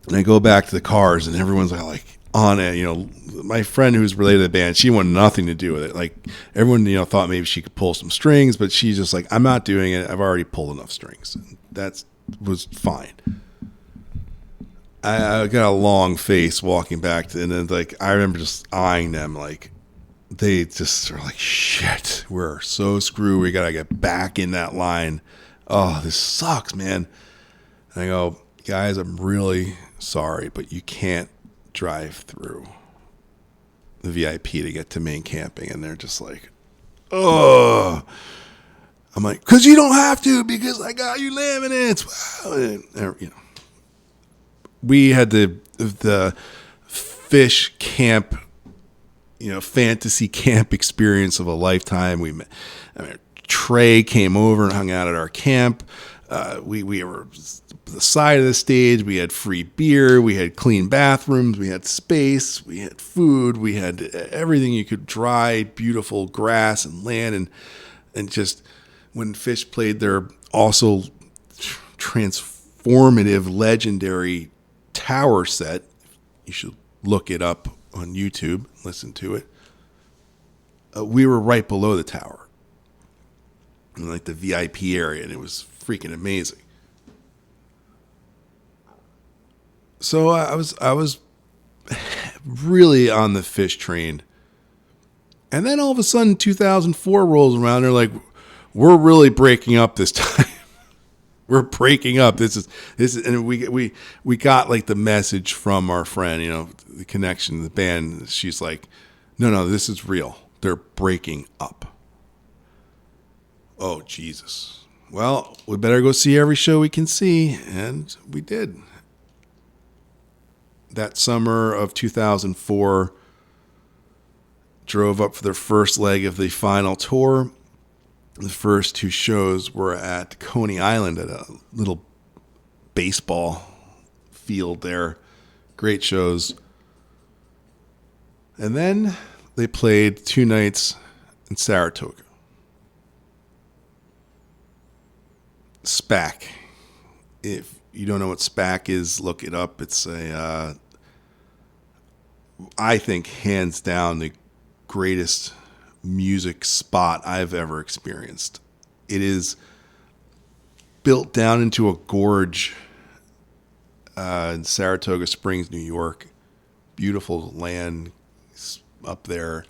and I go back to the cars, and everyone's like on it. My friend who's related to the band, she wanted nothing to do with it. Like, everyone, thought maybe she could pull some strings, but she's just like, I'm not doing it. I've already pulled enough strings. That was fine. I got a long face walking back and then I remember just eyeing them like they just are like, shit, we're so screwed. We got to get back in that line. Oh, this sucks, man. And I go, guys, I'm really sorry, but you can't drive through. the VIP to get to main camping, and they're just like, oh. I'm like, because you don't have to, because I got you laminates. And, we had the Phish camp, fantasy camp experience of a lifetime. Trey came over and hung out at our camp. We were the side of the stage. We had free beer. We had clean bathrooms. We had space. We had food. We had everything you could, dry, beautiful grass and land. And just when Phish played their also transformative, legendary tower set, you should look it up on YouTube, listen to it. We were right below the tower, in like the VIP area, and it was freaking amazing. So I was really on the Phish train, and then all of a sudden 2004 rolls around. They're like, we're really breaking up this time. We're breaking up. This is, and we got like the message from our friend, the connection, the band. She's like, no, this is real. They're breaking up. Oh, Jesus. Well, we better go see every show we can see. And we did. That summer of 2004, drove up for their first leg of the final tour. The first two shows were at Coney Island at a little baseball field there. Great shows. And then they played 2 nights in Saratoga. SPAC. If you don't know what SPAC is, look it up. It's I think hands down the greatest music spot I've ever experienced. It is built down into a gorge in Saratoga Springs, New York. Beautiful land up there.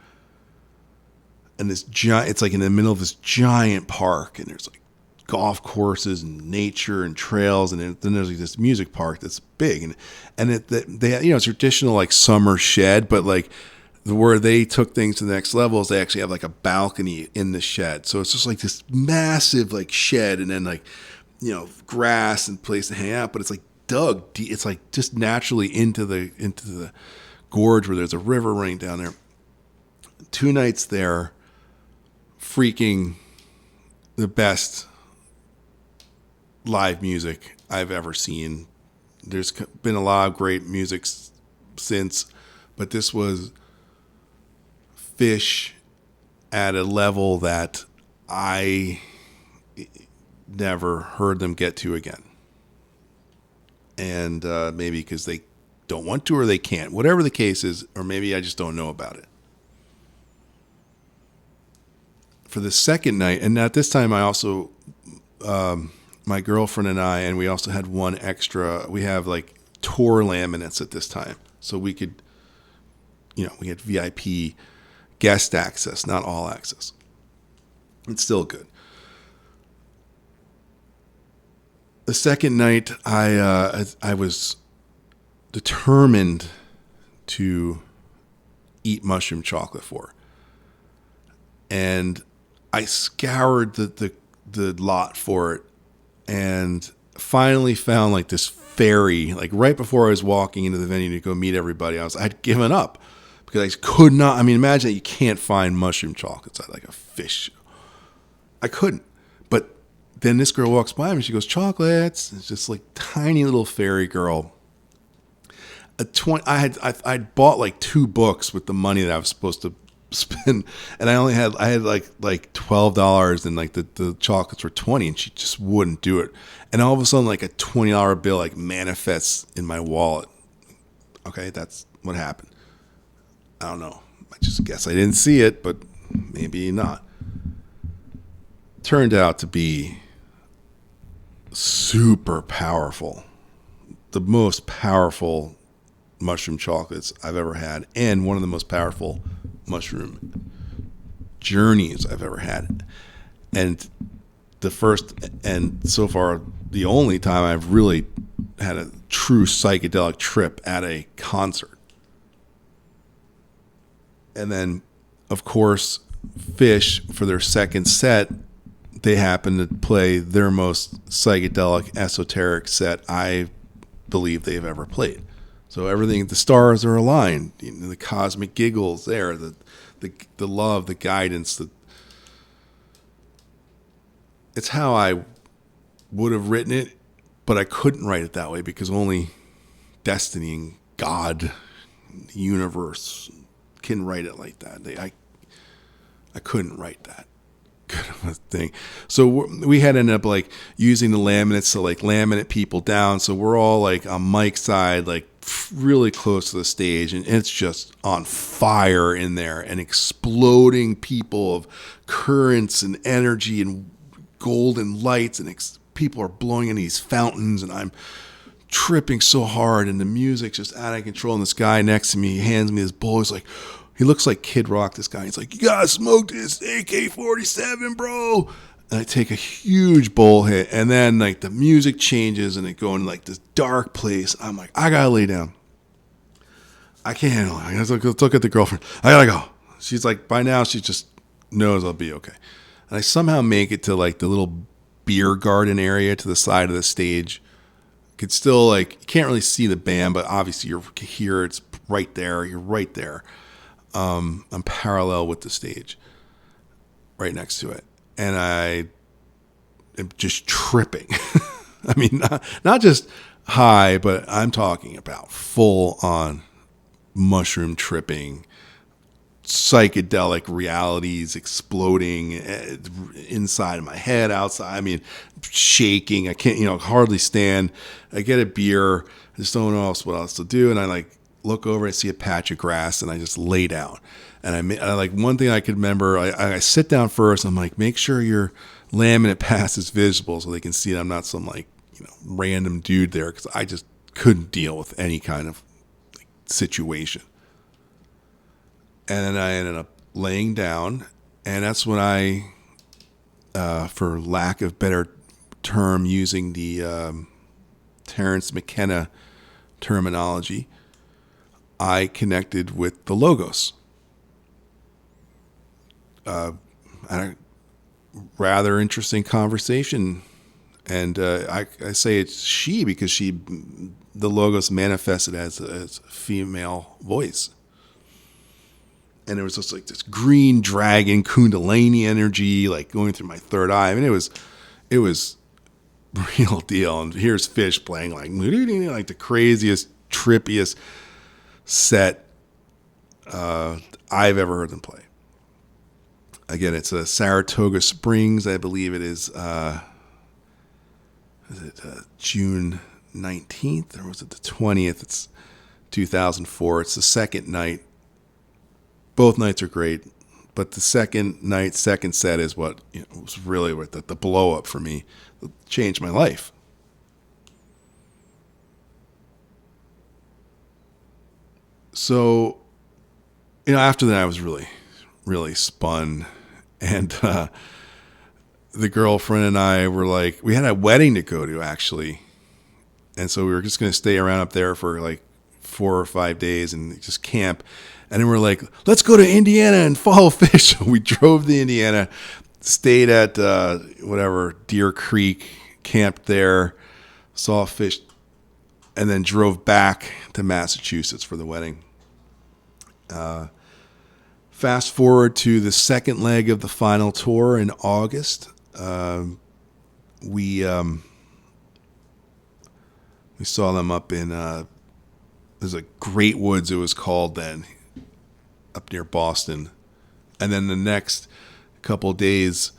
And this giant, it's like in the middle of this giant park, and there's like golf courses and nature and trails, and then there's like this music park that's big, and they it's traditional like summer shed, but like where they took things to the next level is they actually have like a balcony in the shed, so it's just like this massive like shed, and then like grass and place to hang out, but it's like dug deep, it's like just naturally into the gorge where there's a river running down there. 2 nights there, freaking the best live music I've ever seen. There's been a lot of great music since, but this was Phish at a level that I never heard them get to again. And maybe because they don't want to or they can't. Whatever the case is, or maybe I just don't know about it. For the second night, and at this time I also, my girlfriend and I, and we also had one extra, we have like tour laminates at this time. So we could, we had VIP guest access, not all access. It's still good. The second night, I was determined to eat mushroom chocolate for, and I scoured the lot for it, and finally found like this ferry. Like right before I was walking into the venue to go meet everybody, I'd given up because I could not. I mean, imagine that you can't find mushroom chocolates at like a Phish. I couldn't. But then this girl walks by me and she goes, "Chocolates." It's just like tiny little fairy girl. I'd bought like 2 books with the money that I was supposed to spend, and I had like $12, and like the chocolates were $20, and she just wouldn't do it. And all of a sudden, like a $20 bill like manifests in my wallet. Okay, that's what happened. I don't know. I just guess I didn't see it, but maybe not. Turned out to be super powerful. The most powerful mushroom chocolates I've ever had, and one of the most powerful mushroom journeys I've ever had. And the first, and so far the only time I've really had a true psychedelic trip at a concert. And then, of course, Phish, for their second set, they happened to play their most psychedelic, esoteric set I believe they've ever played. So everything, the stars are aligned. You know, the cosmic giggles there, the love, the guidance. It's how I would have written it, but I couldn't write it that way because only destiny and God, the universe, can write it like that. I couldn't write that good of a thing. So we had ended up like using the laminates to like laminate people down. So we're all like on Mike's side, like really close to the stage, and it's just on fire in there and exploding people of currents and energy and golden lights, and people are blowing in these fountains, and I'm tripping so hard, and the music's just out of control. And this guy next to me, he hands me his bowl. He's like, he looks like Kid Rock, this guy. He's like, you gotta smoke this AK-47, bro. And I take a huge bowl hit, and then like the music changes and it goes into like this dark place. I'm like, I gotta lay down. I can't handle it. I gotta look at the girlfriend. I gotta go. She's like, by now she just knows I'll be okay. And I somehow make it to like the little beer garden area to the side of the stage. Could still like, you can't really see the band, but obviously you can hear it's right there. You're right there. I'm parallel with the stage, right next to it, and I am just tripping. I mean, not just high, but I'm talking about full on mushroom tripping, psychedelic realities exploding inside of my head, outside. I mean, shaking. I can't, hardly stand. I get a beer. I just don't know what else to do, and I like look over and see a patch of grass, and I just lay down. And I like, one thing I could remember, I sit down first. I'm like, make sure your laminate pass is visible so they can see that I'm not some like, random dude there, because I just couldn't deal with any kind of like, situation. And then I ended up laying down, and that's when I, for lack of better term, using the Terrence McKenna terminology, I connected with the Logos. Had a rather interesting conversation, and I say it's she because the Logos manifested as a female voice, and it was just like this green dragon Kundalini energy, like going through my third eye. I mean, it was real deal. And here's Phish playing like the craziest, trippiest set I've ever heard them play. Again, it's a Saratoga Springs, I believe it is. June 19th, or was it the 20th? It's 2004. It's the second night. Both nights are great, but the second night, second set is what was really what the blow up for me. It changed my life. So, after that, I was really, really spun. And the girlfriend and I were like, we had a wedding to go to, actually. And so we were just going to stay around up there for like 4 or 5 days and just camp. And then we're like, let's go to Indiana and follow Phish. So we drove to Indiana, stayed at Deer Creek, camped there, saw Phish, and then drove back to Massachusetts for the wedding. Fast forward to the second leg of the final tour in August. We saw them up in there's a Great Woods, it was called then, up near Boston. And then the next couple of days,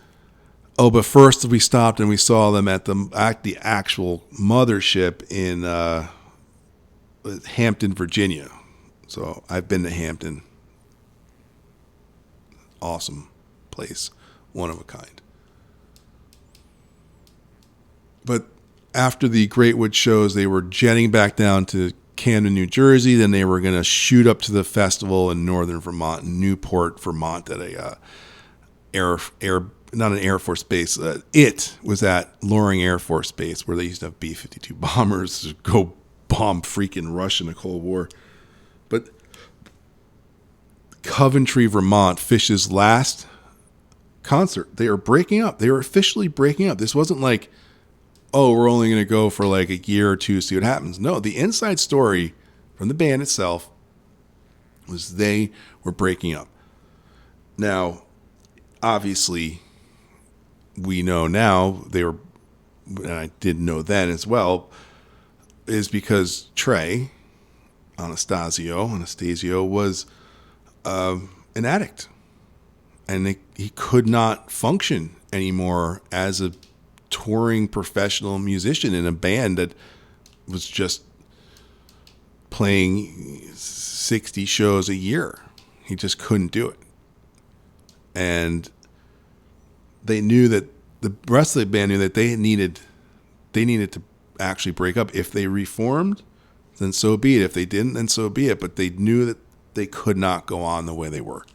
but first we stopped and we saw them at the actual mothership in Hampton, Virginia. So I've been to Hampton. Awesome place, one of a kind. But after the Great Wood shows, they were jetting back down to Camden, New Jersey. Then they were going to shoot up to the festival in northern Vermont, Newport, Vermont, at a not an Air Force base. It was at Loring Air Force Base, where they used to have B-52 bombers to go bomb freaking Russia in the Cold War. But Coventry, Vermont, Phish's last concert. They were breaking up. They were officially breaking up. This wasn't like, oh, we're only going to go for like a year or two, see what happens. No, the inside story from the band itself was they were breaking up. Now, obviously, we know now they were, and I didn't know then as well, is because Trey Anastasio was an addict, and he could not function anymore as a touring professional musician in a band that was just playing 60 shows a year. He just couldn't do it. And they knew that the rest of the band knew that they needed to actually break up. If they reformed, then so be it. If they didn't, then so be it. But they knew that they could not go on the way they were.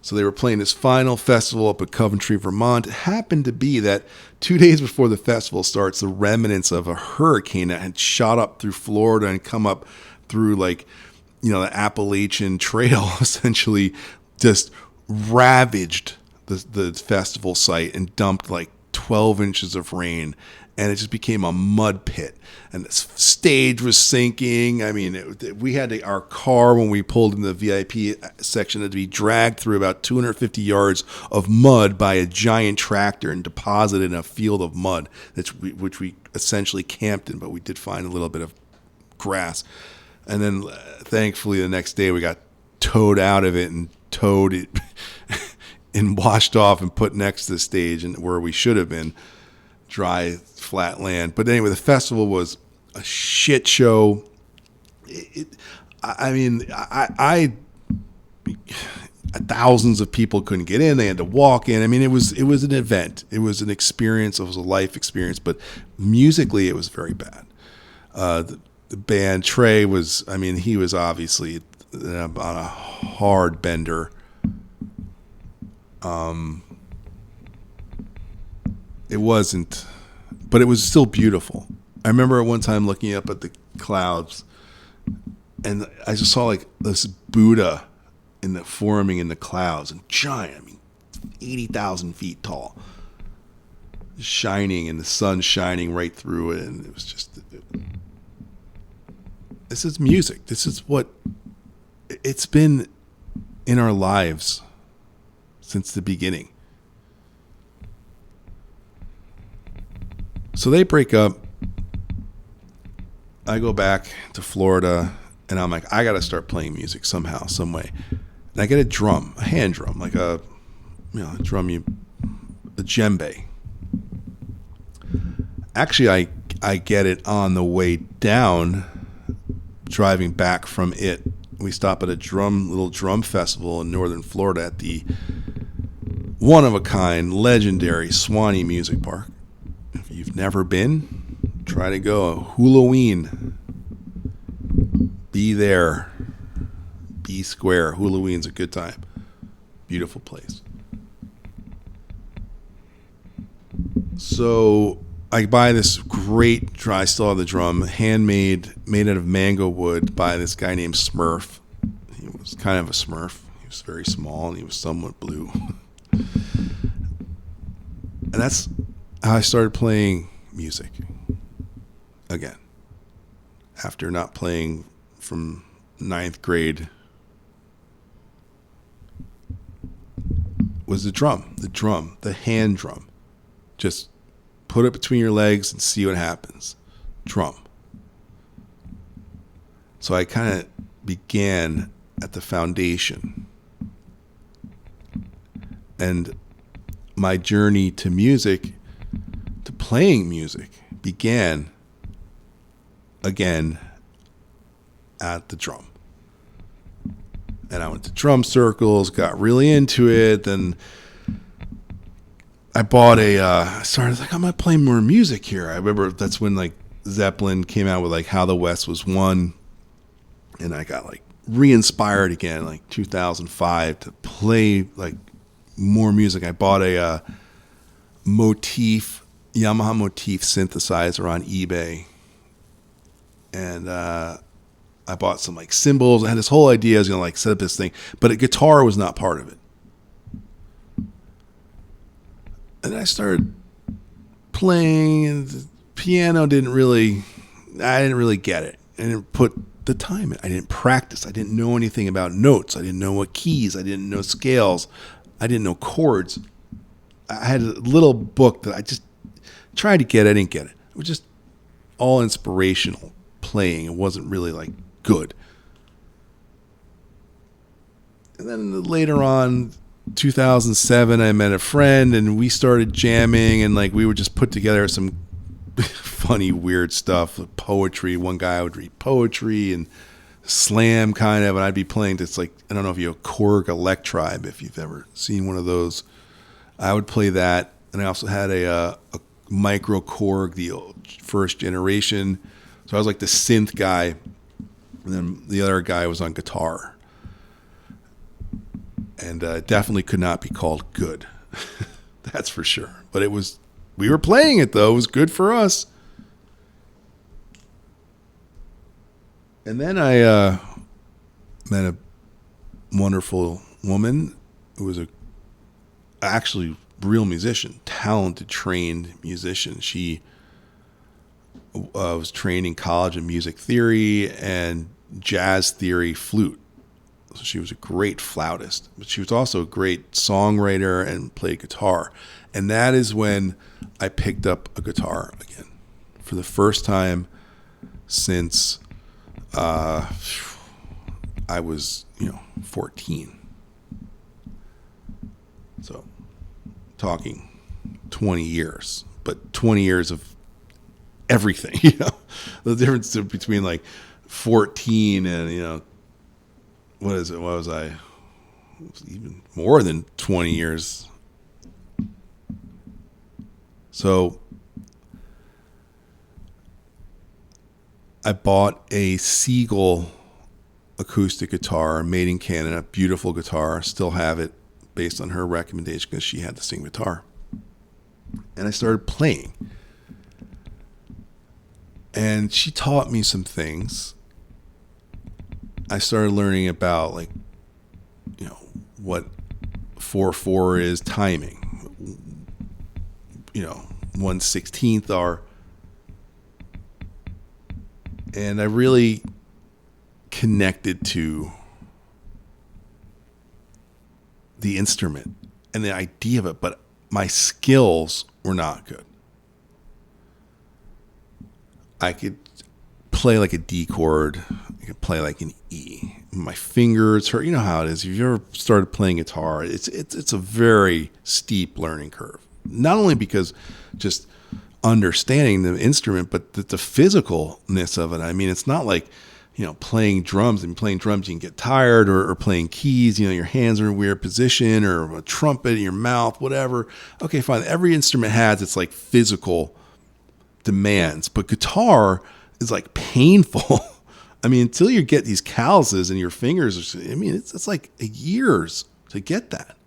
So they were playing this final festival up at Coventry, Vermont. It happened to be that 2 days before the festival starts, the remnants of a hurricane that had shot up through Florida and come up through the Appalachian Trail essentially just ravaged the festival site and dumped 12 inches of rain, and it just became a mud pit. And the stage was sinking. I mean, we had our car, when we pulled in the VIP section, had to be dragged through about 250 yards of mud by a giant tractor and deposited in a field of mud, which we essentially camped in, but we did find a little bit of grass. And then, thankfully, the next day we got towed out of it and towed it and washed off and put next to the stage, and where we should have been, dry, flat land. But anyway, the festival was a shit show. Thousands of people couldn't get in. They had to walk in. I mean, it was an event. It was an experience. It was a life experience. But musically, it was very bad. The band, Trey was, he was obviously on a hard bender. It wasn't, but it was still beautiful. I remember at one time looking up at the clouds, and I just saw this Buddha forming in the clouds, and giant, 80,000 feet tall, shining, and the sun shining right through it. And it was just, this is music. This is what it's been in our lives since the beginning. So they break up. I go back to Florida, and I'm like, I got to start playing music somehow, some way. And I get a hand drum, a djembe. Actually, I get it on the way down, driving back from it. We stop at a little drum festival in northern Florida at the one-of-a-kind, legendary Swanee Music Park. If you've never been, try to go. Halloween. Be there. Be square. Halloween's a good time. Beautiful place. So I buy this great, I still have the drum, handmade, made out of mango wood by this guy named Smurf. He was kind of a Smurf. He was very small, and he was somewhat blue. And that's how I started playing music again, after not playing from 9th grade. Was the hand drum. Just put it between your legs and see what happens. Drum. So I kind of began at the foundation. And my journey to music, to playing music, began again at the drum. And I went to drum circles, got really into it. Then I bought started I'm going to play more music here. I remember that's when Zeppelin came out with How the West Was Won. And I got re-inspired again, 2005, to play more music. I bought a Yamaha Motif synthesizer on eBay. And I bought some like cymbals. I had this whole idea I was going to like set up this thing, but a guitar was not part of it. And I started playing, and the piano I didn't really get it. I didn't put the time in. I didn't practice. I didn't know anything about notes. I didn't know what keys. I didn't know scales. I didn't know chords. I had a little book that I just tried to get. I didn't get it. It was just all inspirational playing. It wasn't really like good. And then later on, 2007, I met a friend and we started jamming, and like we would just put together some funny, weird stuff, like poetry. One guy would read poetry and slam kind of, and I'd be playing this like, I don't know if you have Korg Electribe, if you've ever seen one of those. I would play that, and I also had a micro Korg, the first generation. So I was like the synth guy, and then the other guy was on guitar. And definitely could not be called good. That's for sure. But we were playing it though. It was good for us. And then I met a wonderful woman who was actually real musician, talented, trained musician. She was trained in college in music theory and jazz theory flute. So she was a great flautist, but she was also a great songwriter and played guitar. And that is when I picked up a guitar again for the first time since I was, 14. So talking 20 years, but 20 years of everything, the difference between like 14 and, what is it? What was I? It was even more than 20 years. So I bought a Siegel acoustic guitar made in Canada, beautiful guitar. Still have it based on her recommendation because she had the same guitar. And I started playing. And she taught me some things. I started learning about what 4/4 is timing, 1/16 are, and I really connected to the instrument and the idea of it, but my skills were not good. I could play like a D chord. I could play like an E. My fingers hurt. You know how it is. If you've ever started playing guitar, it's a very steep learning curve. Not only because just understanding the instrument, but the physicalness of it. I mean, it's not like, playing drums. And playing drums, you can get tired, or playing keys, your hands are in a weird position, or a trumpet in your mouth, whatever. Okay, fine. Every instrument has its like physical demands, but guitar is like painful. I mean, until you get these calluses in your fingers, it's like years to get that.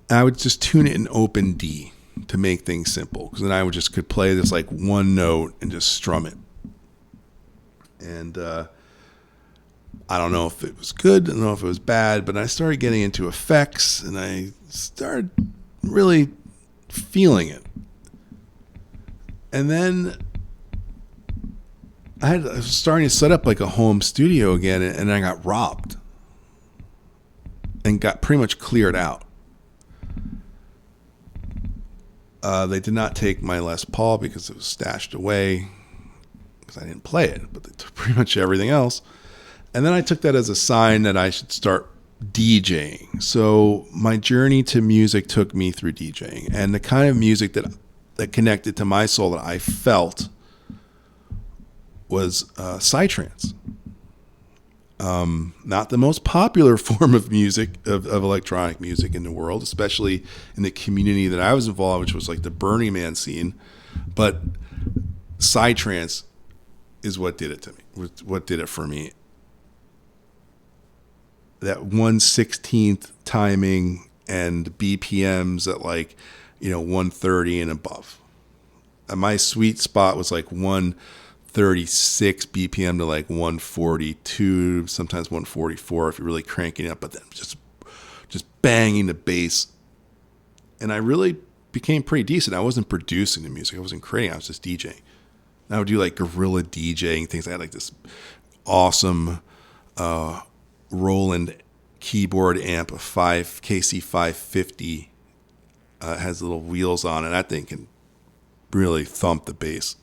I would just tune it in open D to make things simple, because then I could play this like one note and just strum it. And I don't know if it was good, I don't know if it was bad, but I started getting into effects and I started really feeling it. And then I was starting to set up like a home studio again, and I got robbed and got pretty much cleared out. They did not take my Les Paul because it was stashed away because I didn't play it, but they took pretty much everything else. And then I took that as a sign that I should start DJing. So my journey to music took me through DJing, and the kind of music that connected to my soul that I felt was psytrance. Not the most popular form of music, of electronic music in the world, especially in the community that I was involved, which was like the Burning Man scene. But psytrance is what did it to me, what did it for me. That 1/16 timing and BPMs at like, 130 and above. my sweet spot was like 136 BPM to like 142, sometimes 144 if you're really cranking up, but then just banging the bass. And I really became pretty decent. I wasn't producing the music. I wasn't creating. I was just DJing. And I would do like guerrilla DJing things. I had like this awesome Roland keyboard amp, a KC 550. Has little wheels on it. That thing can really thump the bass.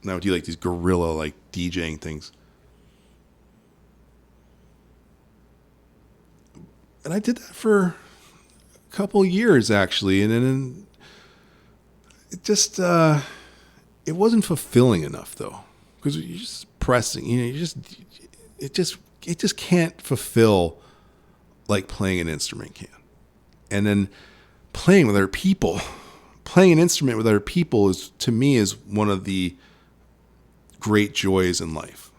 And I would do like these guerrilla like DJing things. And I did that for a couple years actually, and then it just it wasn't fulfilling enough though, because you're just pressing. It just can't fulfill like playing an instrument can. And then playing with other people, playing an instrument with other people is, to me, is one of the great joys in life.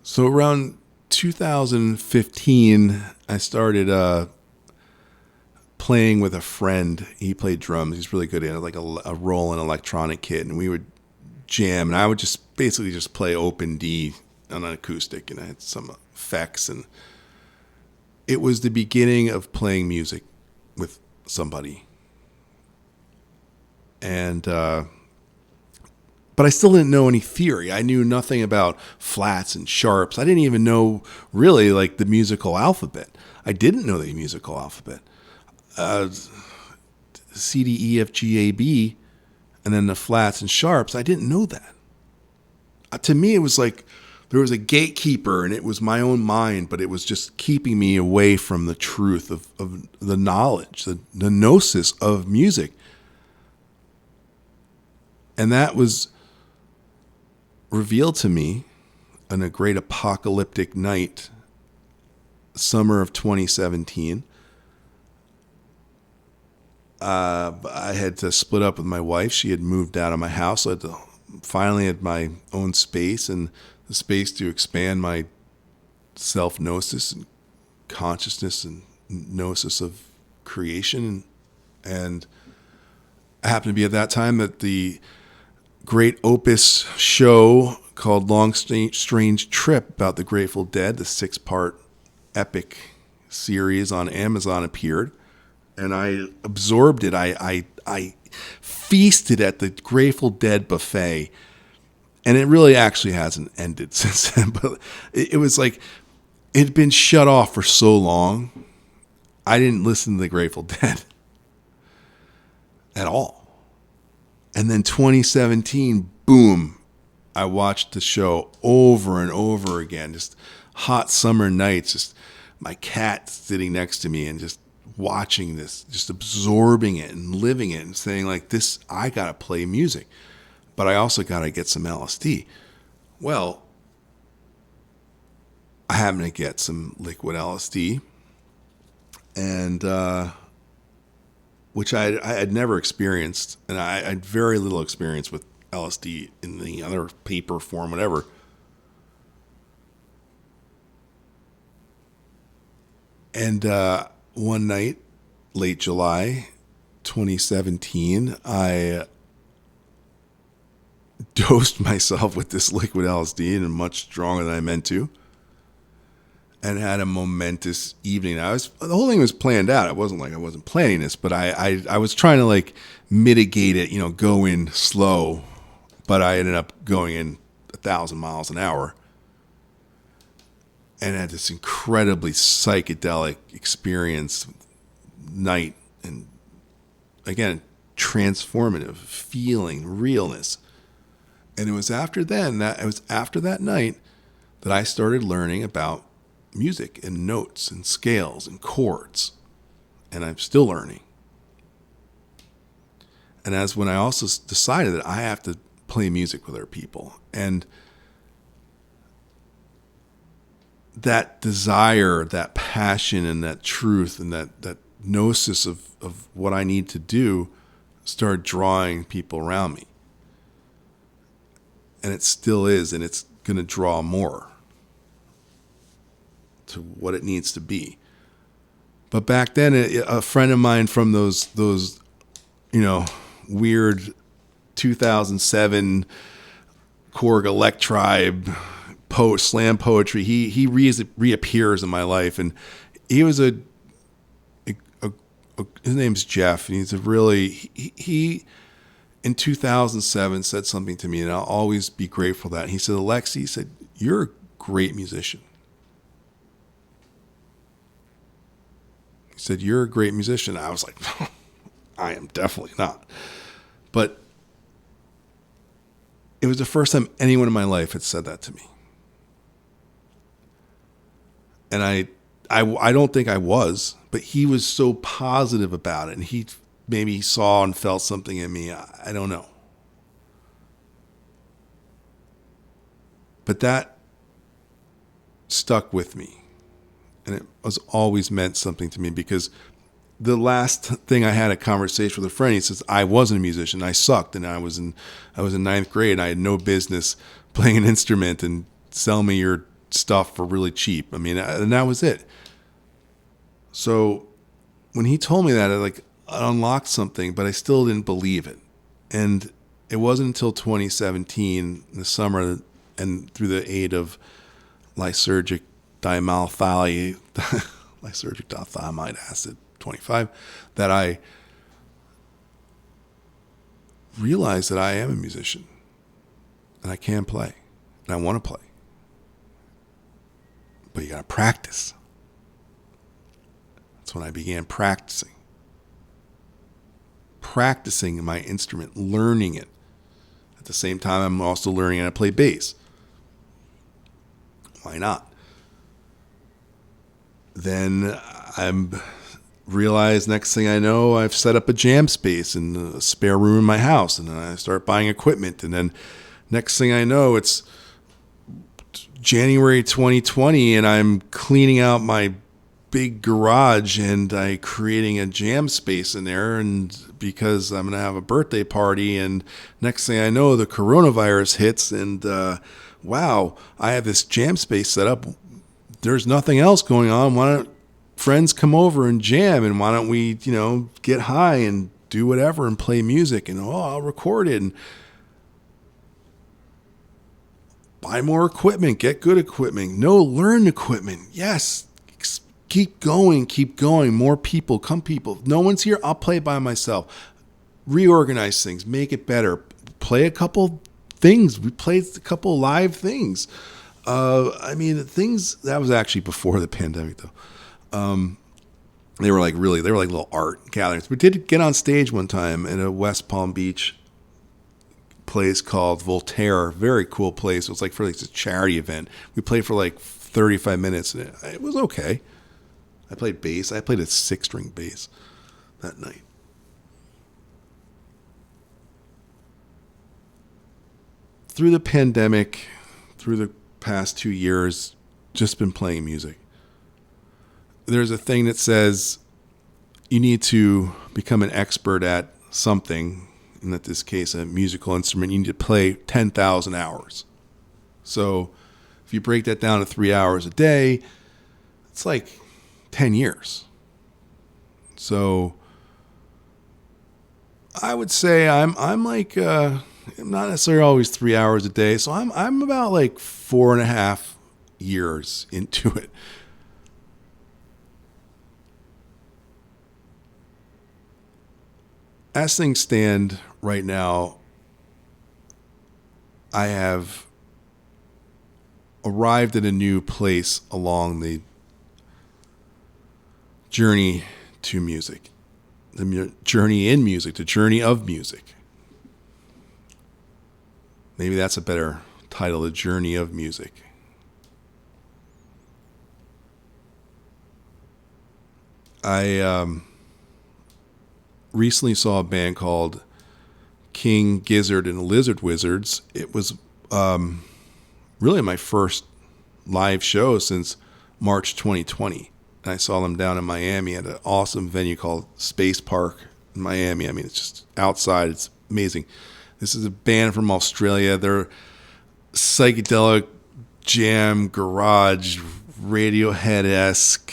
So around 2015, I started playing with a friend. He played drums. He's really good at it, like a Roland electronic kit. And we would jam, and I would just basically just play open D on an acoustic, and I had some effects. And it was the beginning of playing music with somebody. And but I still didn't know any theory. I knew nothing about flats and sharps. I didn't even know really like the musical alphabet. I didn't know the musical alphabet. C, D, E, F, G, A, B, and then the flats and sharps. I didn't know that. To me, it was like there was a gatekeeper, and it was my own mind, but it was just keeping me away from the truth of the knowledge, the gnosis of music. And that was revealed to me on a great apocalyptic night, summer of 2017. I had to split up with my wife. She had moved out of my house. So I had to finally had my own space and the space to expand my self-gnosis and consciousness and gnosis of creation. And I happened to be at that time at the great Opus show called Long Strange Trip about the Grateful Dead. The 6-part epic series on Amazon appeared, and I absorbed it. I feasted at the Grateful Dead buffet, and it really actually hasn't ended since then. But it was like it had been shut off for so long. I didn't listen to the Grateful Dead at all. And then 2017, boom, I watched the show over and over again. Just hot summer nights, just my cat sitting next to me and just watching this, just absorbing it and living it and saying like this, I got to play music, but I also got to get some LSD. Well, I happened to get some liquid LSD, and which I had never experienced, and I had very little experience with LSD in the other paper form, whatever. And one night, late July 2017, I dosed myself with this liquid LSD, and much stronger than I meant to, and had a momentous evening. The whole thing was planned out. It wasn't like I wasn't planning this, but I was trying to like mitigate it, go in slow, but I ended up going in 1,000 miles an hour and had this incredibly psychedelic experience night, and again, transformative feeling, realness. And it was after that night that I started learning about music and notes and scales and chords, and I'm still learning. And as when I also decided that I have to play music with other people, and that desire, that passion, and that truth, and that gnosis of what I need to do started drawing people around me. And it still is, and it's going to draw more to what it needs to be. But back then, a friend of mine from those weird 2007 Korg Electribe slam poetry. He reappears in my life, and he was his name's Jeff, and he's a really he in 2007 said something to me, and I'll always be grateful for that. He said, Alexi, he said, you're a great musician. He said, you're a great musician. I was like, I am definitely not. But it was the first time anyone in my life had said that to me. And I don't think I was, but he was so positive about it. And he maybe saw and felt something in me. I don't know. But that stuck with me. And it was always meant something to me, because the last thing I had a conversation with a friend, he says, I wasn't a musician. I sucked. And I was in ninth grade, and I had no business playing an instrument, and sell me your stuff for really cheap. I mean, and that was it. So when he told me that, it unlocked something, but I still didn't believe it. And it wasn't until 2017, in the summer, and through the aid of lysergic diamyl acid 25, that I realized that I am a musician, and I can play, and I want to play. But you got to practice. That's when I began practicing my instrument, learning it. At the same time, I'm also learning how to play bass. Why not? Then I'm realized, next thing I know, I've set up a jam space in a spare room in my house, and then I start buying equipment, and then next thing I know, it's January 2020, and I'm cleaning out my big garage, and I creating a jam space in there, and because I'm gonna have a birthday party, and next thing I know, the coronavirus hits, and wow, I have this jam space set up. There's nothing else going on. Why don't friends come over and jam, and why don't we, get high and do whatever and play music, and I'll record it and buy more equipment, get good equipment. No, learn equipment. Yes. Keep going. More people, come people. No one's here. I'll play by myself. Reorganize things, make it better. Play a couple things. We played a couple live things. Things that was actually before the pandemic, though. They were like little art gatherings. We did get on stage one time in a West Palm Beach place called Voltaire. Very cool place. It was for a charity event. We played for 35 minutes, and it was okay. I played bass. I played a 6-string bass that night. Through the pandemic, through the past 2 years, just been playing music. There's a thing that says you need to become an expert at something, in this case, a musical instrument. You need to play 10,000 hours. So if you break that down to 3 hours a day, it's 10 years. So I would say I'm not necessarily always 3 hours a day. So I'm about 4.5 years into it. As things stand right now, I have arrived at a new place along the journey to music, the journey in music, the journey of music. Maybe that's a better title, the journey of music. I recently saw a band called King Gizzard and the Lizard Wizards. It was really my first live show since March 2020. And I saw them down in Miami at an awesome venue called Space Park in Miami. It's just outside. It's amazing. This is a band from Australia. They're psychedelic jam, garage, Radiohead-esque,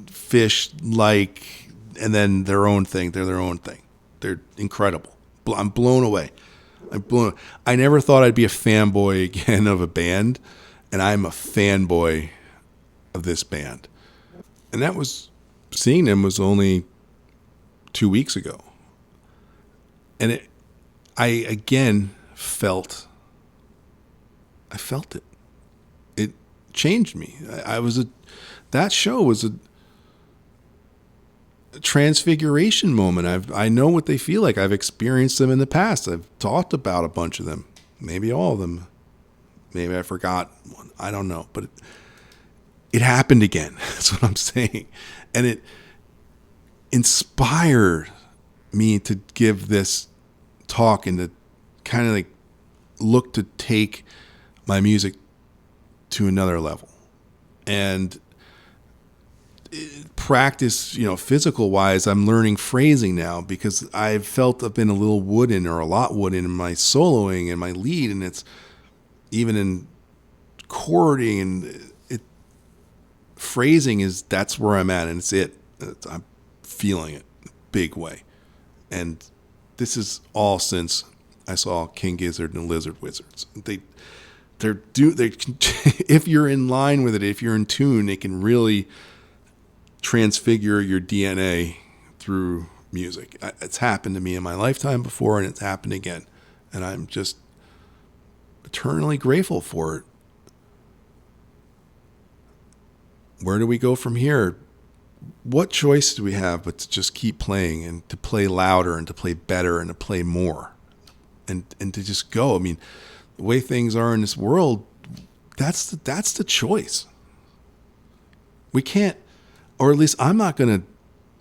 Phish-like, and then their own thing. They're their own thing. They're incredible. I'm blown away. I never thought I'd be a fanboy again of a band, and I'm a fanboy of this band. And that was, seeing them was only 2 weeks ago. And I again felt it. It changed me. That show was a transfiguration moment. I know what they feel like. I've experienced them in the past. I've talked about a bunch of them, maybe all of them. Maybe I forgot one. I don't know, but it happened again. That's what I'm saying. And it inspired me to give this talk and to kind of like look to take my music to another level. And practice, physical wise, I'm learning phrasing now because I've felt I've been a little wooden or a lot wooden in my soloing and my lead, and it's even in chording and phrasing that's where I'm at, and I'm feeling it in a big way. And this is all since I saw King Gizzard and Lizard Wizards. They if you're in line with it, if you're in tune, they can really transfigure your DNA through music. It's happened to me in my lifetime before, and it's happened again. And I'm just eternally grateful for it. Where do we go from here? What choice do we have but to just keep playing and to play louder and to play better and to play more and to just go? I mean, the way things are in this world, that's the choice. We can't, or at least I'm not going to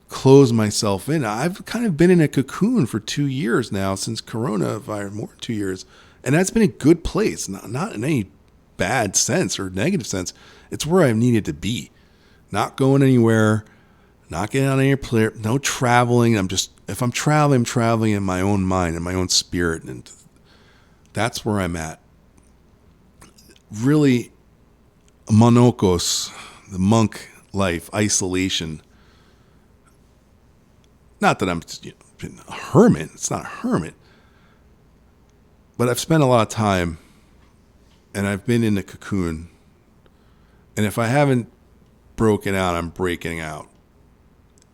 close myself in. I've kind of been in a cocoon for 2 years now since coronavirus, more than 2 years. And that's been a good place, not in any bad sense or negative sense. It's where I needed to be. Not going anywhere, not getting on any plane, no traveling. If I'm traveling in my own mind, in my own spirit. And that's where I'm at. Really, monokos, the monk life, isolation. Not that I'm a hermit. It's not a hermit. But I've spent a lot of time, and I've been in the cocoon. And if I haven't broken out, I'm breaking out.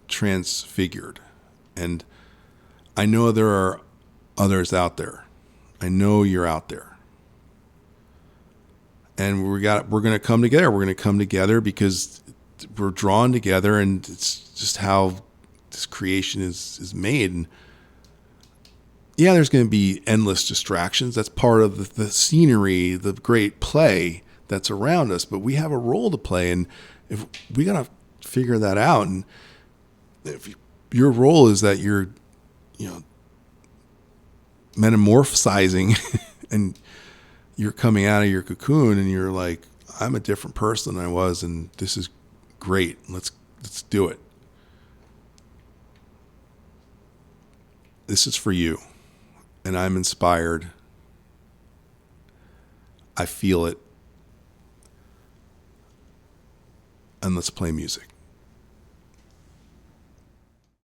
Transfigured. And I know there are others out there. I know you're out there. And we're going to come together. We're going to come together because we're drawn together, and it's just how this creation is made. And yeah, there's going to be endless distractions. That's part of the scenery, the great play that's around us. But we have a role to play, and if we got to figure that out. And if your role is that you're, metamorphosizing, and you're coming out of your cocoon, and you're like, I'm a different person than I was, and this is great. Let's do it. This is for you. And I'm inspired. I feel it. And let's play music.